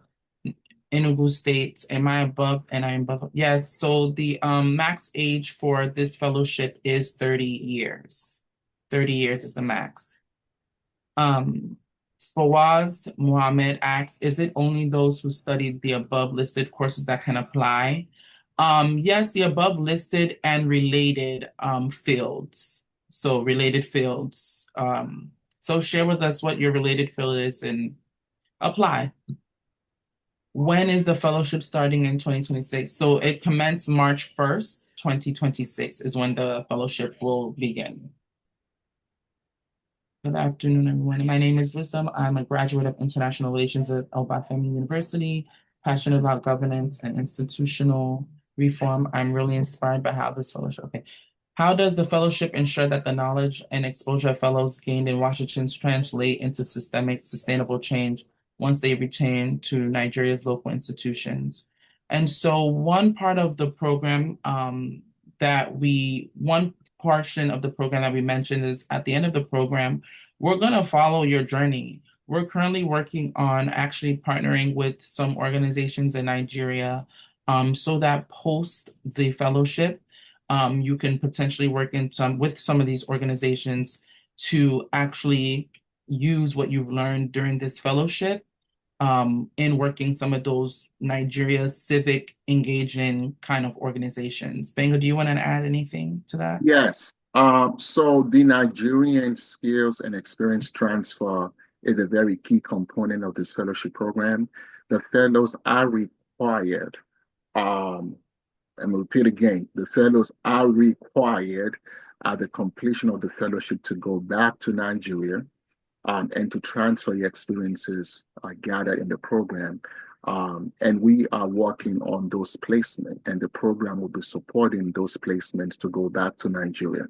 Enugu State. Am I above? And I am above. Yes, so the max age for this fellowship is 30 years. 30 years is the max. Fawaz Muhammad asks, is it only those who studied the above listed courses that can apply? Yes, the above listed and related fields. So related fields. So share with us what your related field is and apply. When is the fellowship starting in 2026? So it commenced March 1st, 2026 is when the fellowship will begin. Good afternoon, everyone. My name is Wisdom. I'm a graduate of International Relations at Obafemi University, passionate about governance and institutional reform. I'm really inspired by how this fellowship, How does the fellowship ensure that the knowledge and exposure of fellows gained in Washington translate into systemic, sustainable change once they return to Nigeria's local institutions? And so one part of the program one portion of the program that we mentioned is at the end of the program, we're going to follow your journey. We're currently working on actually partnering with some organizations in Nigeria so that post the fellowship, you can potentially work with some of these organizations to actually use what you've learned during this fellowship in working some of those Nigeria civic engaging kind of organizations. Benga, do you want to add anything to that? Yes. So the Nigerian skills and experience transfer is a very key component of this fellowship program. The fellows are required, and repeat again, the fellows are required at the completion of the fellowship to go back to Nigeria and to transfer the experiences gathered in the program. And we are working on those placements, and the program will be supporting those placements to go back to Nigeria.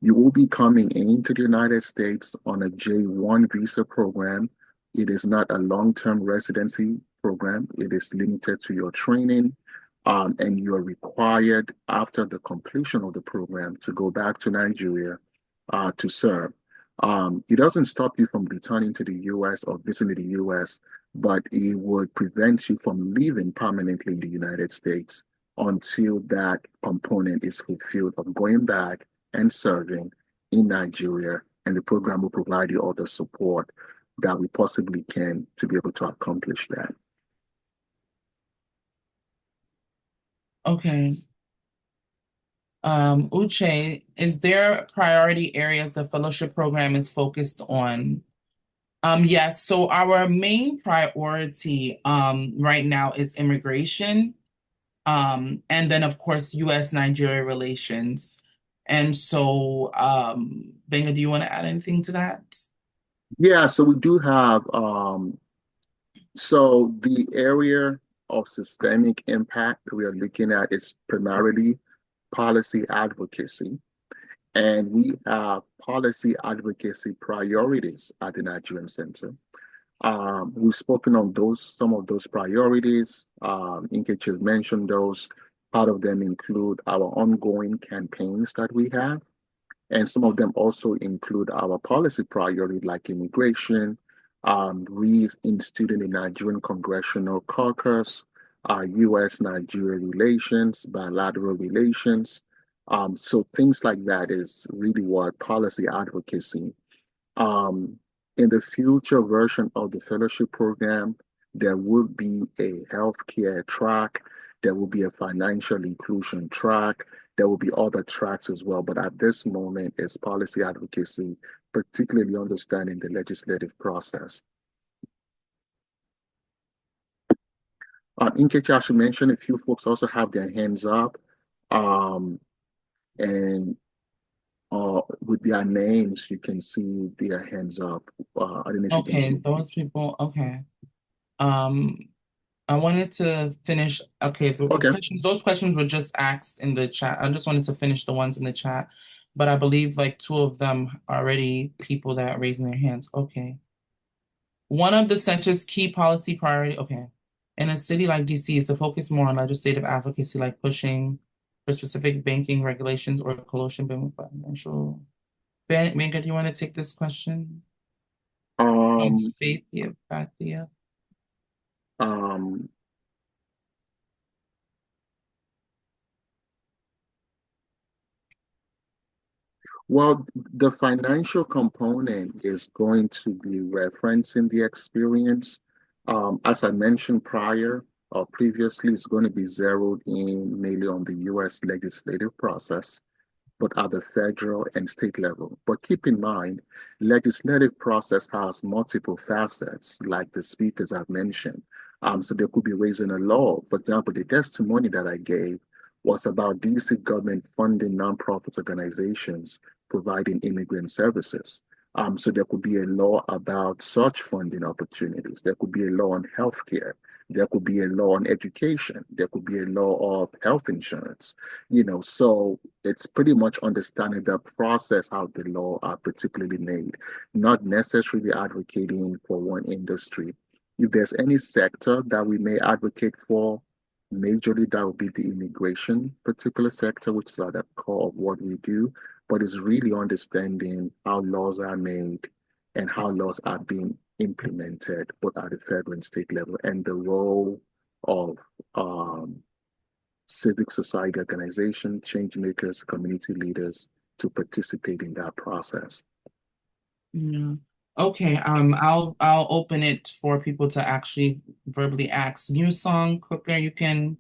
You will be coming into the United States on a J1 visa program. It is not a long-term residency program. It is limited to your training, and you are required after the completion of the program to go back to Nigeria to serve. It doesn't stop you from returning to the US or visiting the US, but it would prevent you from living permanently in the United States until that component is fulfilled of going back and serving in Nigeria, and the program will provide you all the support that we possibly can to be able to accomplish that. Okay. Uche, is there priority areas the fellowship program is focused on? Yes, so our main priority right now is immigration, and then of course US-Nigeria relations. And so, Benga, do you want to add anything to that? Yeah, so we do have, so the area of systemic impact we are looking at is primarily policy advocacy. And we have policy advocacy priorities at the Nigerian Center. We've spoken on some of those priorities. Nkechi mentioned those. Part of them include our ongoing campaigns that we have. And some of them also include our policy priority like immigration, reinstituting the Nigerian Congressional Caucus, US-Nigeria relations, bilateral relations. So things like that is really what policy advocacy. In the future version of the fellowship program, there will be a healthcare track, there will be a financial inclusion track, there will be other tracks as well. But at this moment, it's policy advocacy, particularly understanding the legislative process. Nkechi, I should mention a few folks also have their hands up. And with their names, you can see their hands up. I don't know if you can see. Those people, okay. I wanted to finish, those questions were just asked in the chat. I just wanted to finish the ones in the chat, but I believe like 2 of them are already people that are raising their hands. Okay. One of the center's key policy priority, in a city like DC is to focus more on legislative advocacy, like pushing for specific banking regulations or coalition building financial. Benga, do you want to take this question? Faith, Fathia. Well, the financial component is going to be referencing the experience. As I mentioned prior or previously, it's going to be zeroed in mainly on the US legislative process, but at the federal and state level. But keep in mind, legislative process has multiple facets, like the speakers have mentioned. So they could be raising a law. For example, the testimony that I gave was about DC government funding nonprofit organizations providing immigrant services. So there could be a law about such funding opportunities. There could be a law on healthcare. There could be a law on education. There could be a law of health insurance. So it's pretty much understanding the process how the law are particularly made, not necessarily advocating for one industry. If there's any sector that we may advocate for, majorly that would be the immigration particular sector, which is at the core of what we do, but it's really understanding how laws are made and how laws are being implemented both at the federal and state level, and the role of civic society organization, change makers, community leaders to participate in that process. Yeah. Okay. I'll open it for people to actually verbally ask. New song, Coker, you can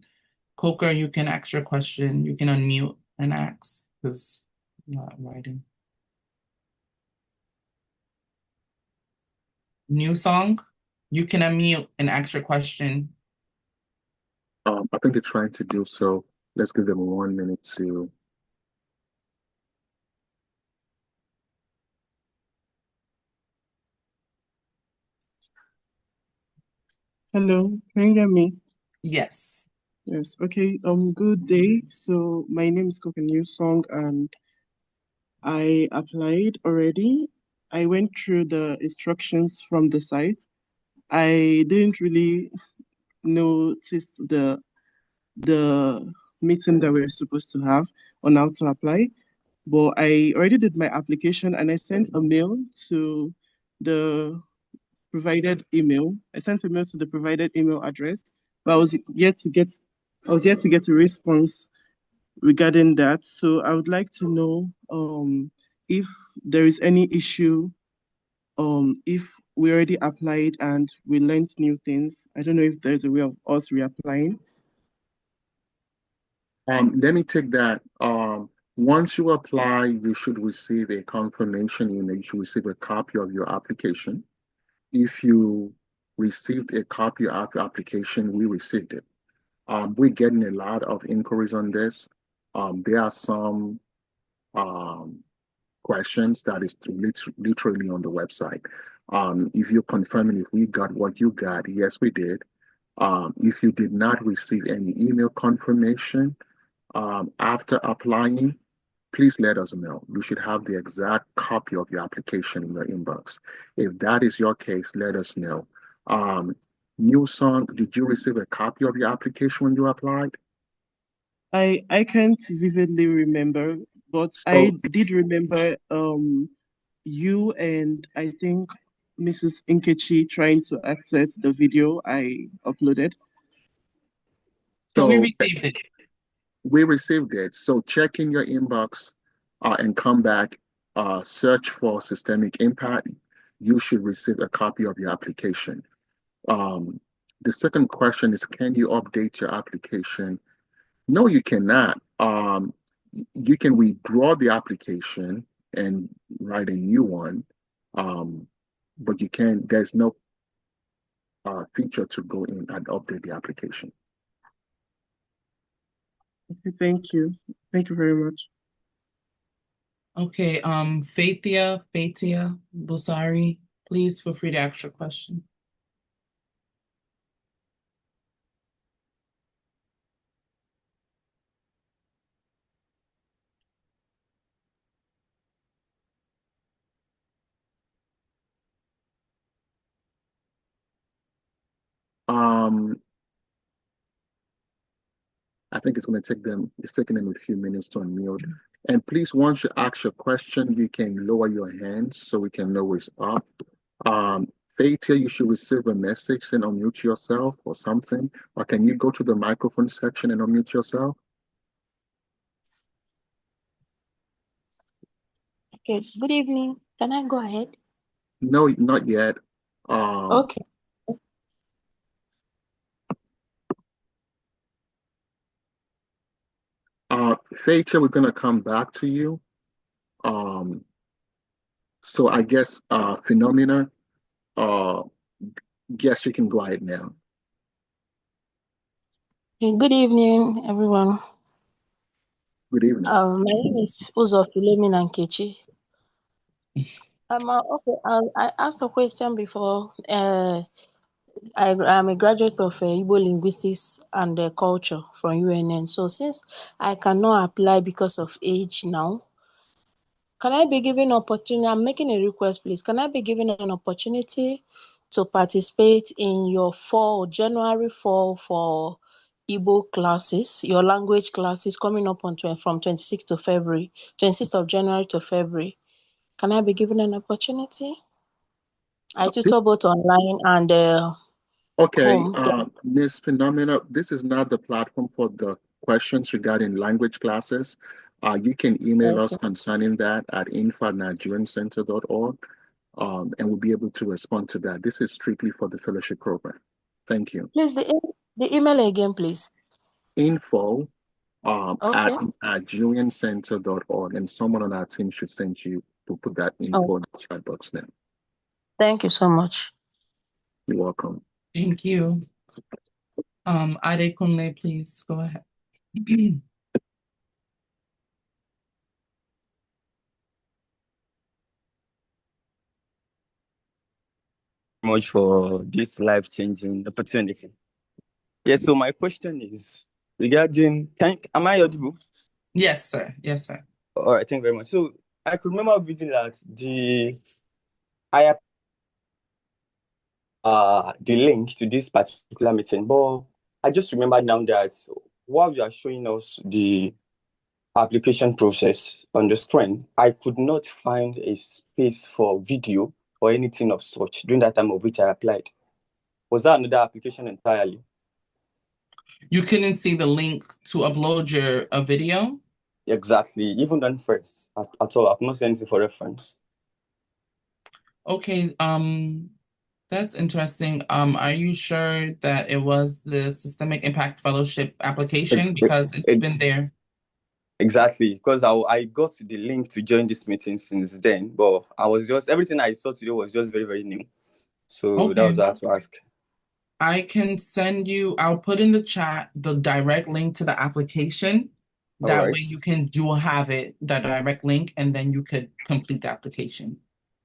ask your question. You can unmute and ask because I'm not writing. New song, you can unmute and ask your question. I think they're trying to do so. Let's give them 1 minute to. Hello, can you hear me? Yes. Yes, okay. Good day. So my name is Kokenyu Song and I applied already. I went through the instructions from the site. I didn't really notice the meeting that we're supposed to have on how to apply, but I already did my application and I sent a mail to the provided email. I sent a mail to the provided email address, but I was yet to get a response regarding that. So I would like to know if there is any issue, if we already applied and we learned new things. I don't know if there's a way of us reapplying. Let me take that. Once you apply, you should receive a confirmation email. You should receive a copy of your application. If you received a copy of your application, we received it. We're getting a lot of inquiries on this. There are some questions that is literally on the website. If you're confirming if we got what you got, yes, we did. If you did not receive any email confirmation after applying, please let us know. You should have the exact copy of your application in your inbox. If that is your case, let us know. New Song, did you receive a copy of your application when you applied? I can't vividly remember, but I did remember you and I think Mrs. Nkechi trying to access the video I uploaded. So we received it. We received it. So check in your inbox and come back, search for Systemic Impact. You should receive a copy of your application. The second question is, can you update your application? No, you cannot. You can withdraw the application and write a new one, but you can't, there's no feature to go in and update the application. Okay, thank you. Thank you very much. Okay, Faithia Busari, please feel free to ask your question. I think it's taking them a few minutes to unmute. And please, once you ask your question, you can lower your hand so we can know it's up. Faithia, you should receive a message and unmute yourself or something. Or can you go to the microphone section and unmute yourself? Okay, good evening. Can I go ahead? No, not yet. Okay. Faithia, we're going to come back to you. So I guess Phenomena, guess you can go ahead now. Okay, good evening, everyone. Good evening. My name is Uzo Philomena Nkechi. Okay, I asked a question before. I'm a graduate of Igbo Linguistics and Culture from UNN. So since I cannot apply because of age now, can I be given an opportunity? I'm making a request, please. Can I be given an opportunity to participate in your January 4 for Igbo classes, your language classes coming up on from 26th of January to February? Can I be given an opportunity? I tutor both online and okay, home. Ms. Phenomena, this is not the platform for the questions regarding language classes, you can email us concerning that at info@nigeriancenter.org, and we'll be able to respond to that. This is strictly for the fellowship program. Thank you. Please, the email again, please. Info Okay. at nigeriancenter.org, and someone on our team should send you to put that info in the chat box now. Thank you so much. You're welcome. Thank you. Adekunle, please go ahead. Much for this life-changing opportunity. Yes, so my question is regarding, am I audible? Yes, sir. Yes, sir. All right, thank you very much. So I could remember reading that the link to this particular meeting, but I just remember now that while you are showing us the application process on the screen, I could not find a space for video or anything of such during that time of which I applied. Was that another application entirely? You couldn't see the link to upload a video? Exactly. Even done first at all. I've not seen anything for reference. Okay, that's interesting. Are you sure that it was the Systemic Impact Fellowship application? Because it's been there. Exactly, because I got the link to join this meeting since then, but everything I saw today was just very, very new. So that was what I had to ask. I can send you, I'll put in the chat the direct link to the application. That way you will have it, the direct link, and then you could complete the application.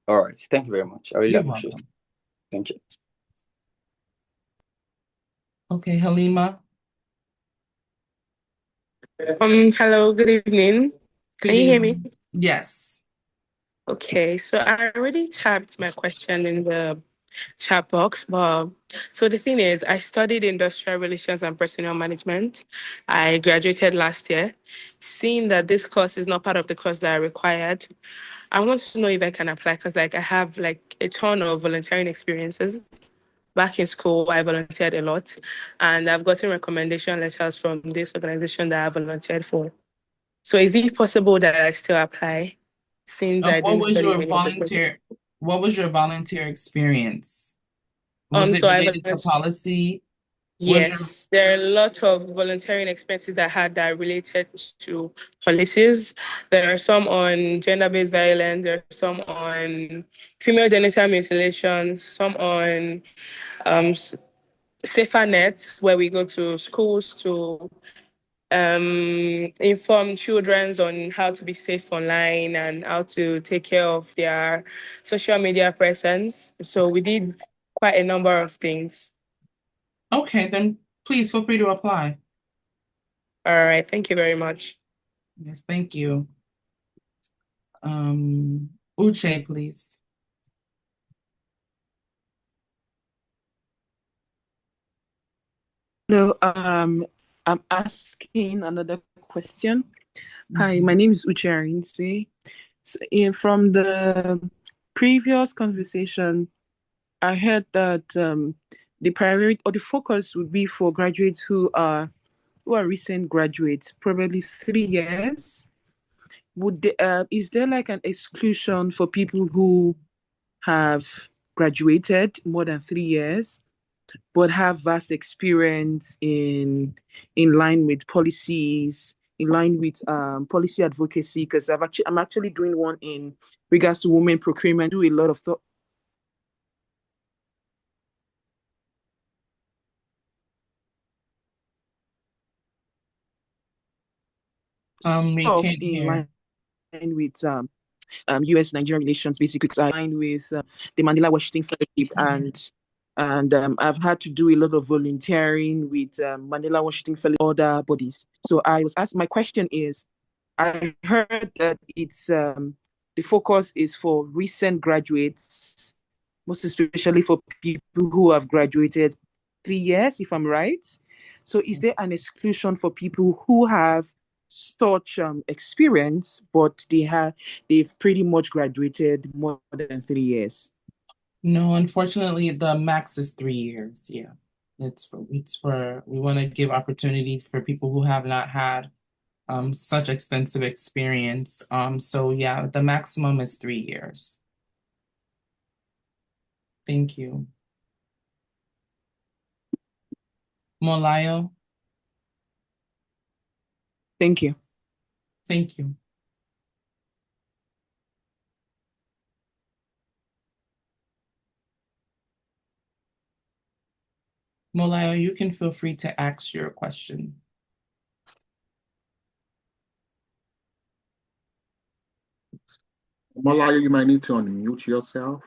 All right, thank you very much. I really appreciate it. Thank you. Okay, Halima. Hello, good evening. Can you hear me? Yes. Okay, so I already typed my question in the chat box, but so the thing is, I studied industrial relations and personnel management. I graduated last year. Seeing that this course is not part of the course that I required, I want to know if I can apply because I have a ton of volunteering experiences. Back in school, I volunteered a lot, and I've gotten recommendation letters from this organization that I volunteered for. So is it possible that I still apply since I didn't study many of the courses? What was your volunteer experience? Was it So related to policy? Yes, there are a lot of volunteering experiences that I had that are related to policies. There are some on gender-based violence, there are some on female genital mutilation, some on safer nets, where we go to schools to inform children on how to be safe online and how to take care of their social media presence. So we did quite a number of things. Okay, then please feel free to apply. All right, thank you very much. Yes, thank you. Uche, please. No, I'm asking another question. Hi, my name is Uche Arinze. So from the previous conversation, I heard that the priority or the focus would be for graduates who are recent graduates, probably 3 years. Is there like an exclusion for people who have graduated more than 3 years, but have vast experience in line with policies, in line with policy advocacy? Because I'm actually doing one in regards to women procurement. Do a lot of thought. We can't hear. In line with U.S.-Nigeria relations, basically, in line with the Mandela Washington Fellowship, and I've had to do a lot of volunteering with Mandela Washington Fellowship, other bodies. So I was asked. My question is, I heard that it's the focus is for recent graduates, most especially for people who have graduated 3 years, if I'm right. So is there an exclusion for people who have such experience, but they've pretty much graduated more than 3 years? No, unfortunately, the max is 3 years. Yeah. We want to give opportunity for people who have not had such extensive experience. So yeah, the maximum is 3 years. Thank you. Molayo? Thank you. Thank you. Molayo, you can feel free to ask your question. Malaya, you might need to unmute yourself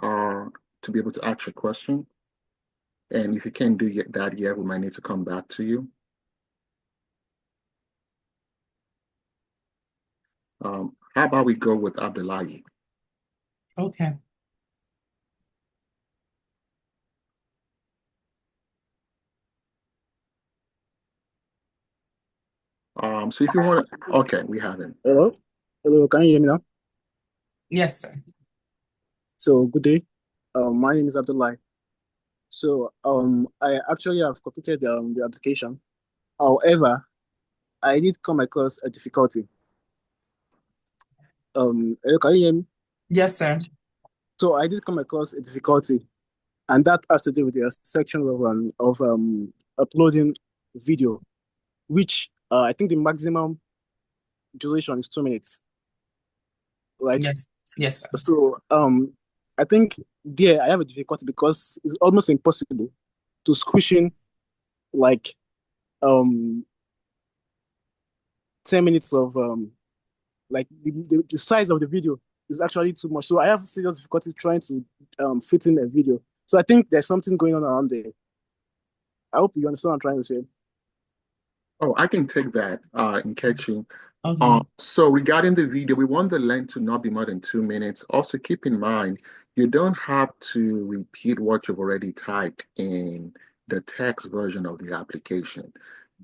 to be able to ask your question. And if you can't do that yet, we might need to come back to you. How about we go with Abdullahi? Okay. So if you want to, okay, we have him. Hello? Hello, can you hear me now? Yes, sir. So, good day. My name is Abdullah. So, I actually have completed the application. However, I did come across a difficulty. Hello, can you hear me? Yes, sir. So, I did come across a difficulty, and that has to do with the section of uploading video, which I think the maximum duration is 2 minutes. Right? Yes. Yes, sir. So I think there I have a difficulty because it's almost impossible to squish in like 10 minutes of like the size of the video is actually too much. So I have serious difficulty trying to fit in a video. So I think there's something going on around there. I hope you understand what I'm trying to say. Oh, I can take that in catching. Okay. So regarding the video, we want the length to not be more than 2 minutes. Also keep in mind, you don't have to repeat what you've already typed in the text version of the application.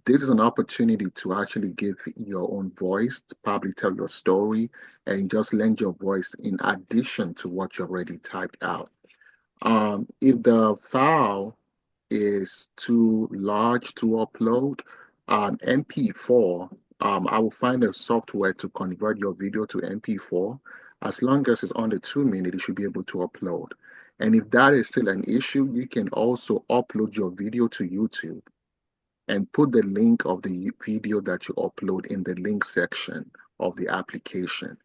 This is an opportunity to actually give your own voice, to probably tell your story, and just lend your voice in addition to what you already typed out. If the file is too large to upload, MP4, I will find a software to convert your video to MP4. As long as it's under 2 minutes, it should be able to upload. And if that is still an issue, you can also upload your video to YouTube and put the link of the video that you upload in the link section of the application.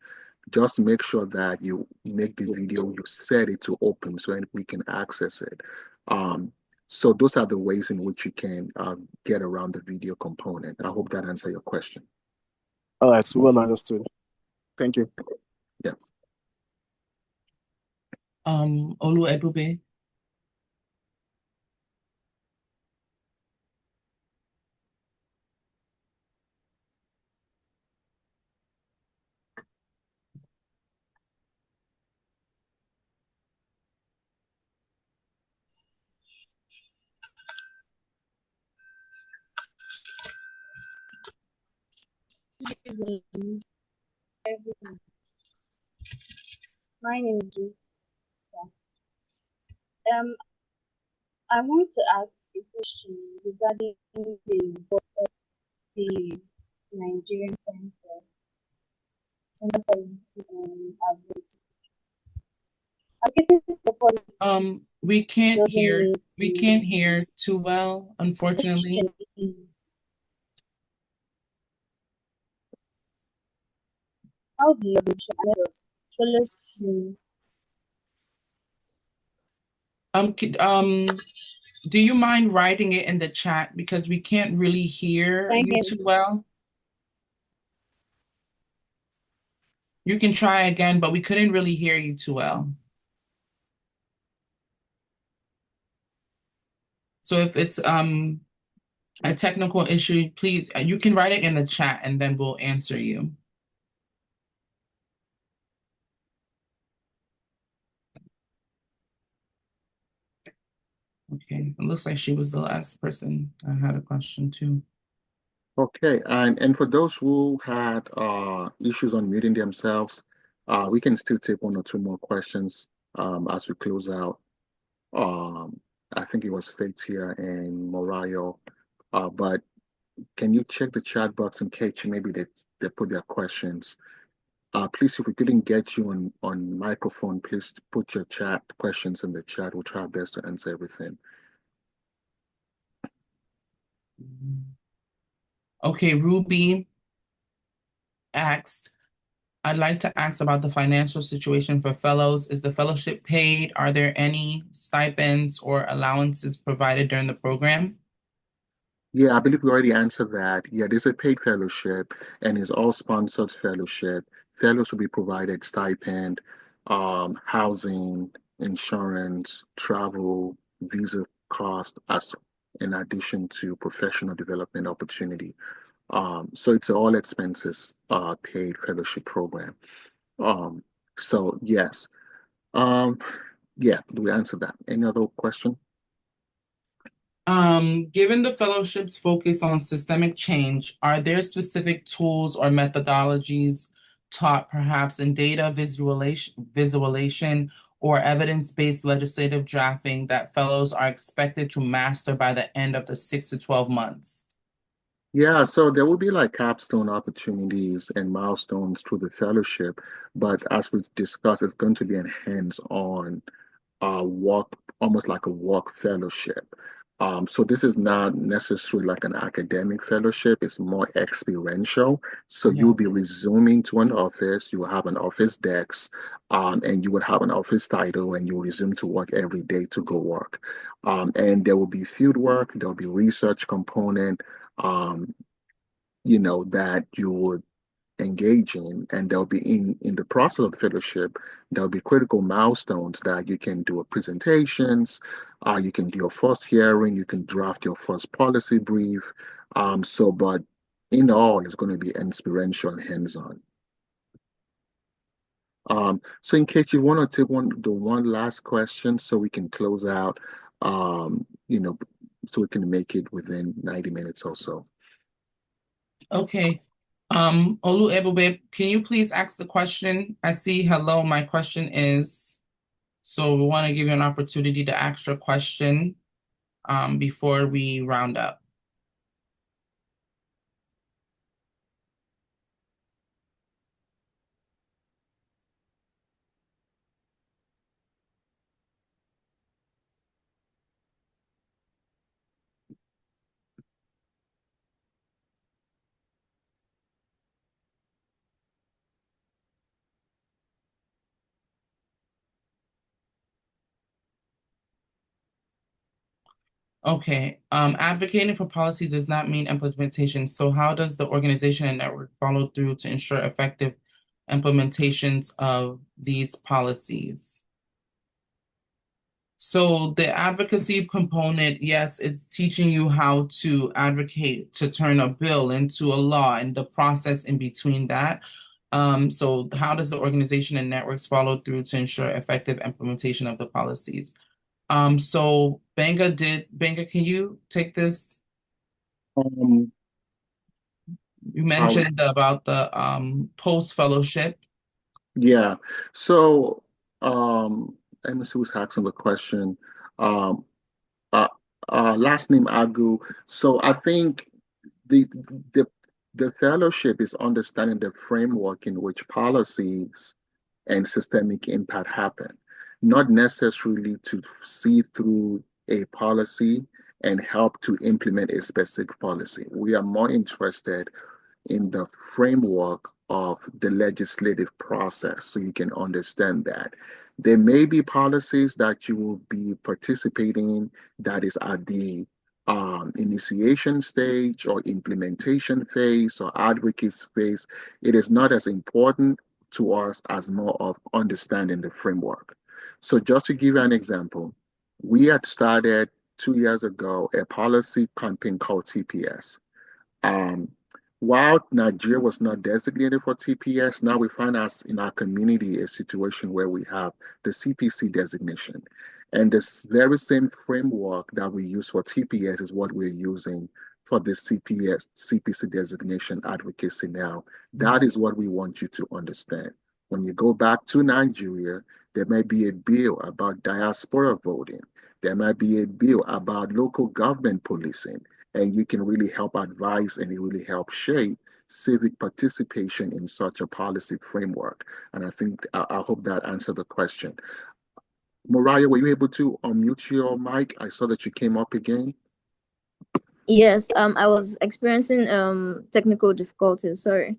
Just make sure that you make the video, you set it to open so we can access it. So those are the ways in which you can get around the video component. I hope that answers your question. All right, so well understood. Thank you. Yeah. Olu Ebube. Everyone. My name is Lisa. I want to ask a question regarding the work of the Nigerian Center We can't hear too well, unfortunately. How do you Do you mind writing it in the chat because we can't really hear you too well? You can try again, but we couldn't really hear you too well. So if it's a technical issue, please, you can write it in the chat and then we'll answer you. Okay, it looks like she was the last person I had a question to. Okay, and for those who had issues on muting themselves, we can still take 1 or 2 more questions as we close out. I think it was Fatia and Morayo. But can you check the chat box in case maybe they put their questions? Please, if we couldn't get you on microphone, please put your chat questions in the chat. We'll try our best to answer everything. Okay, Ruby asked, I'd like to ask about the financial situation for fellows. Is the fellowship paid? Are there any stipends or allowances provided during the program? Yeah, I believe we already answered that. Yeah, there's a paid fellowship and it's all sponsored fellowship. Fellows will be provided stipend, housing, insurance, travel, visa cost, as in addition to professional development opportunity. So it's an all expenses paid fellowship program. So yes. Yeah, do we answer that? Any other question? Given the fellowship's focus on systemic change, are there specific tools or methodologies taught perhaps in data visualization or evidence-based legislative drafting that fellows are expected to master by the end of the 6 to 12 months? Yeah, so there will be like capstone opportunities and milestones through the fellowship, but as we discussed, it's going to be a hands-on work, almost like a work fellowship. So this is not necessarily like an academic fellowship, it's more experiential. So you'll be resuming to an office, you will have an office desk, and you would have an office title, and you resume to work every day to go work. And there will be field work, there'll be research component, that you would engage in, and there'll be in the process of the fellowship, there'll be critical milestones that you can do presentations, you can do your first hearing, you can draft your first policy brief. But in all, it's going to be experiential and hands-on. So in case you want to take one last question so we can close out, so we can make it within 90 minutes or so. Okay. Olu Ebube, can you please ask the question? I see, hello, my question is, so we want to give you an opportunity to ask your question before we round up. Okay, advocating for policy does not mean implementation. So how does the organization and network follow through to ensure effective implementations of these policies? So the advocacy component, yes, it's teaching you how to advocate to turn a bill into a law and the process in between that. So how does the organization and networks follow through to ensure effective implementation of the policies? So Benga, can you take this? You mentioned about the post fellowship. Yeah. So let me see who's asking the question. Last name Agu. So I think the fellowship is understanding the framework in which policies and systemic impact happen, not necessarily to see through a policy and help to implement a specific policy. We are more interested in the framework of the legislative process so you can understand that. There may be policies that you will be participating in that is at the initiation stage or implementation phase or advocacy phase. It is not as important to us as more of understanding the framework. So just to give you an example, we had started 2 years ago a policy campaign called TPS. While Nigeria was not designated for TPS, now we find us in our community a situation where we have the CPC designation. And this very same framework that we use for TPS is what we're using for the CPC designation advocacy now. That is what we want you to understand. When you go back to Nigeria, there may be a bill about diaspora voting. There might be a bill about local government policing, and you can really help advise and it really help shape civic participation in such a policy framework. And I hope that answered the question. Mariah, were you able to unmute your mic? I saw that you came up again. Yes, I was experiencing technical difficulties. Sorry.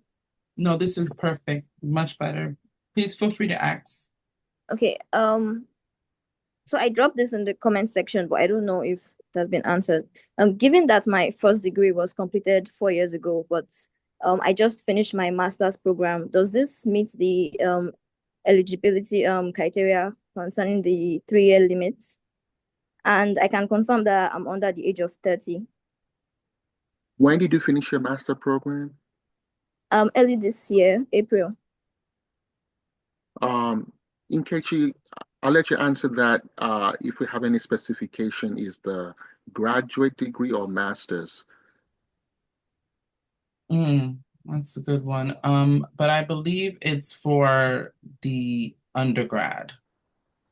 No, this is perfect. Much better. Please feel free to ask. Okay. So I dropped this in the comment section, but I don't know if it has been answered. Given that my first degree was completed 4 years ago, but I just finished my master's program, does this meet the eligibility criteria concerning the 3-year limits? And I can confirm that I'm under the age of 30. When did you finish your master program? Early this year, April. Nkechi, I'll let you answer that. If we have any specification, is the graduate degree or master's? That's a good one. But I believe it's for the undergrad.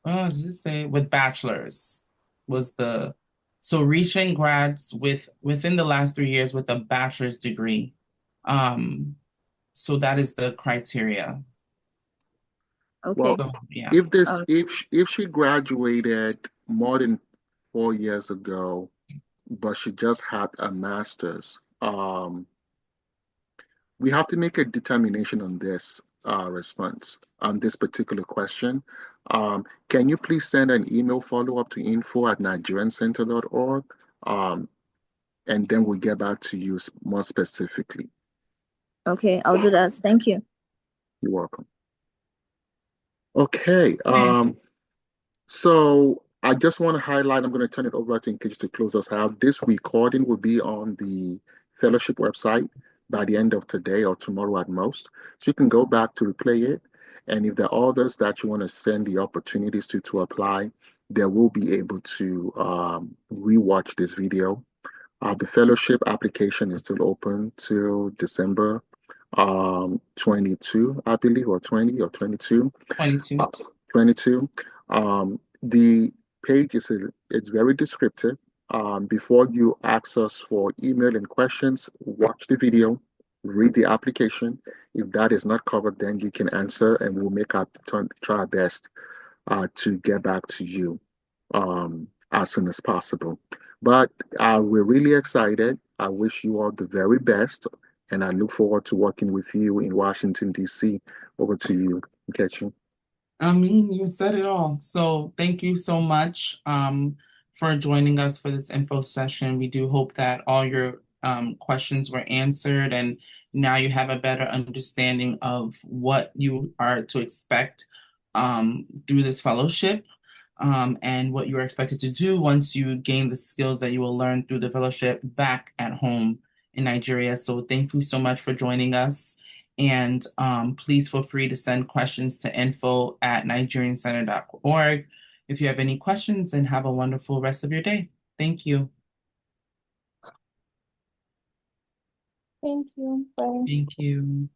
Oh, did it say with bachelor's was the so reaching grads within the last 3 years with a bachelor's degree. So that is the criteria. Okay. Well, So, yeah. if she graduated more than 4 years ago, but she just had a master's, we have to make a determination on this response on this particular question. Can you please send an email follow-up to info@nigeriancenter.org, and then we'll get back to you more specifically. Okay, I'll do that. Thank you. You're welcome. Okay, so I just want to highlight, I'm going to turn it over to Nkechi to close us out. This recording will be on the fellowship website by the end of today or tomorrow at most. So you can go back to replay it. And if there are others that you want to send the opportunities to apply, they will be able to rewatch this video. The fellowship application is still open till December 22, I believe, or 20 or 22. 22. 22. The page it's very descriptive. Before you ask us for email and questions, watch the video, read the application. If that is not covered, then you can answer, and we'll try our best to get back to you as soon as possible. But we're really excited. I wish you all the very best, and I look forward to working with you in Washington, D.C. Over to you, Nkechi. I mean, you said it all. So thank you so much for joining us for this info session. We do hope that all your questions were answered, and now you have a better understanding of what you are to expect through this fellowship, and what you are expected to do once you gain the skills that you will learn through the fellowship back at home in Nigeria. So thank you so much for joining us. And please feel free to send questions to info@nigeriancenter.org if you have any questions, and have a wonderful rest of your day. Thank you. Thank you. Bye. Thank you.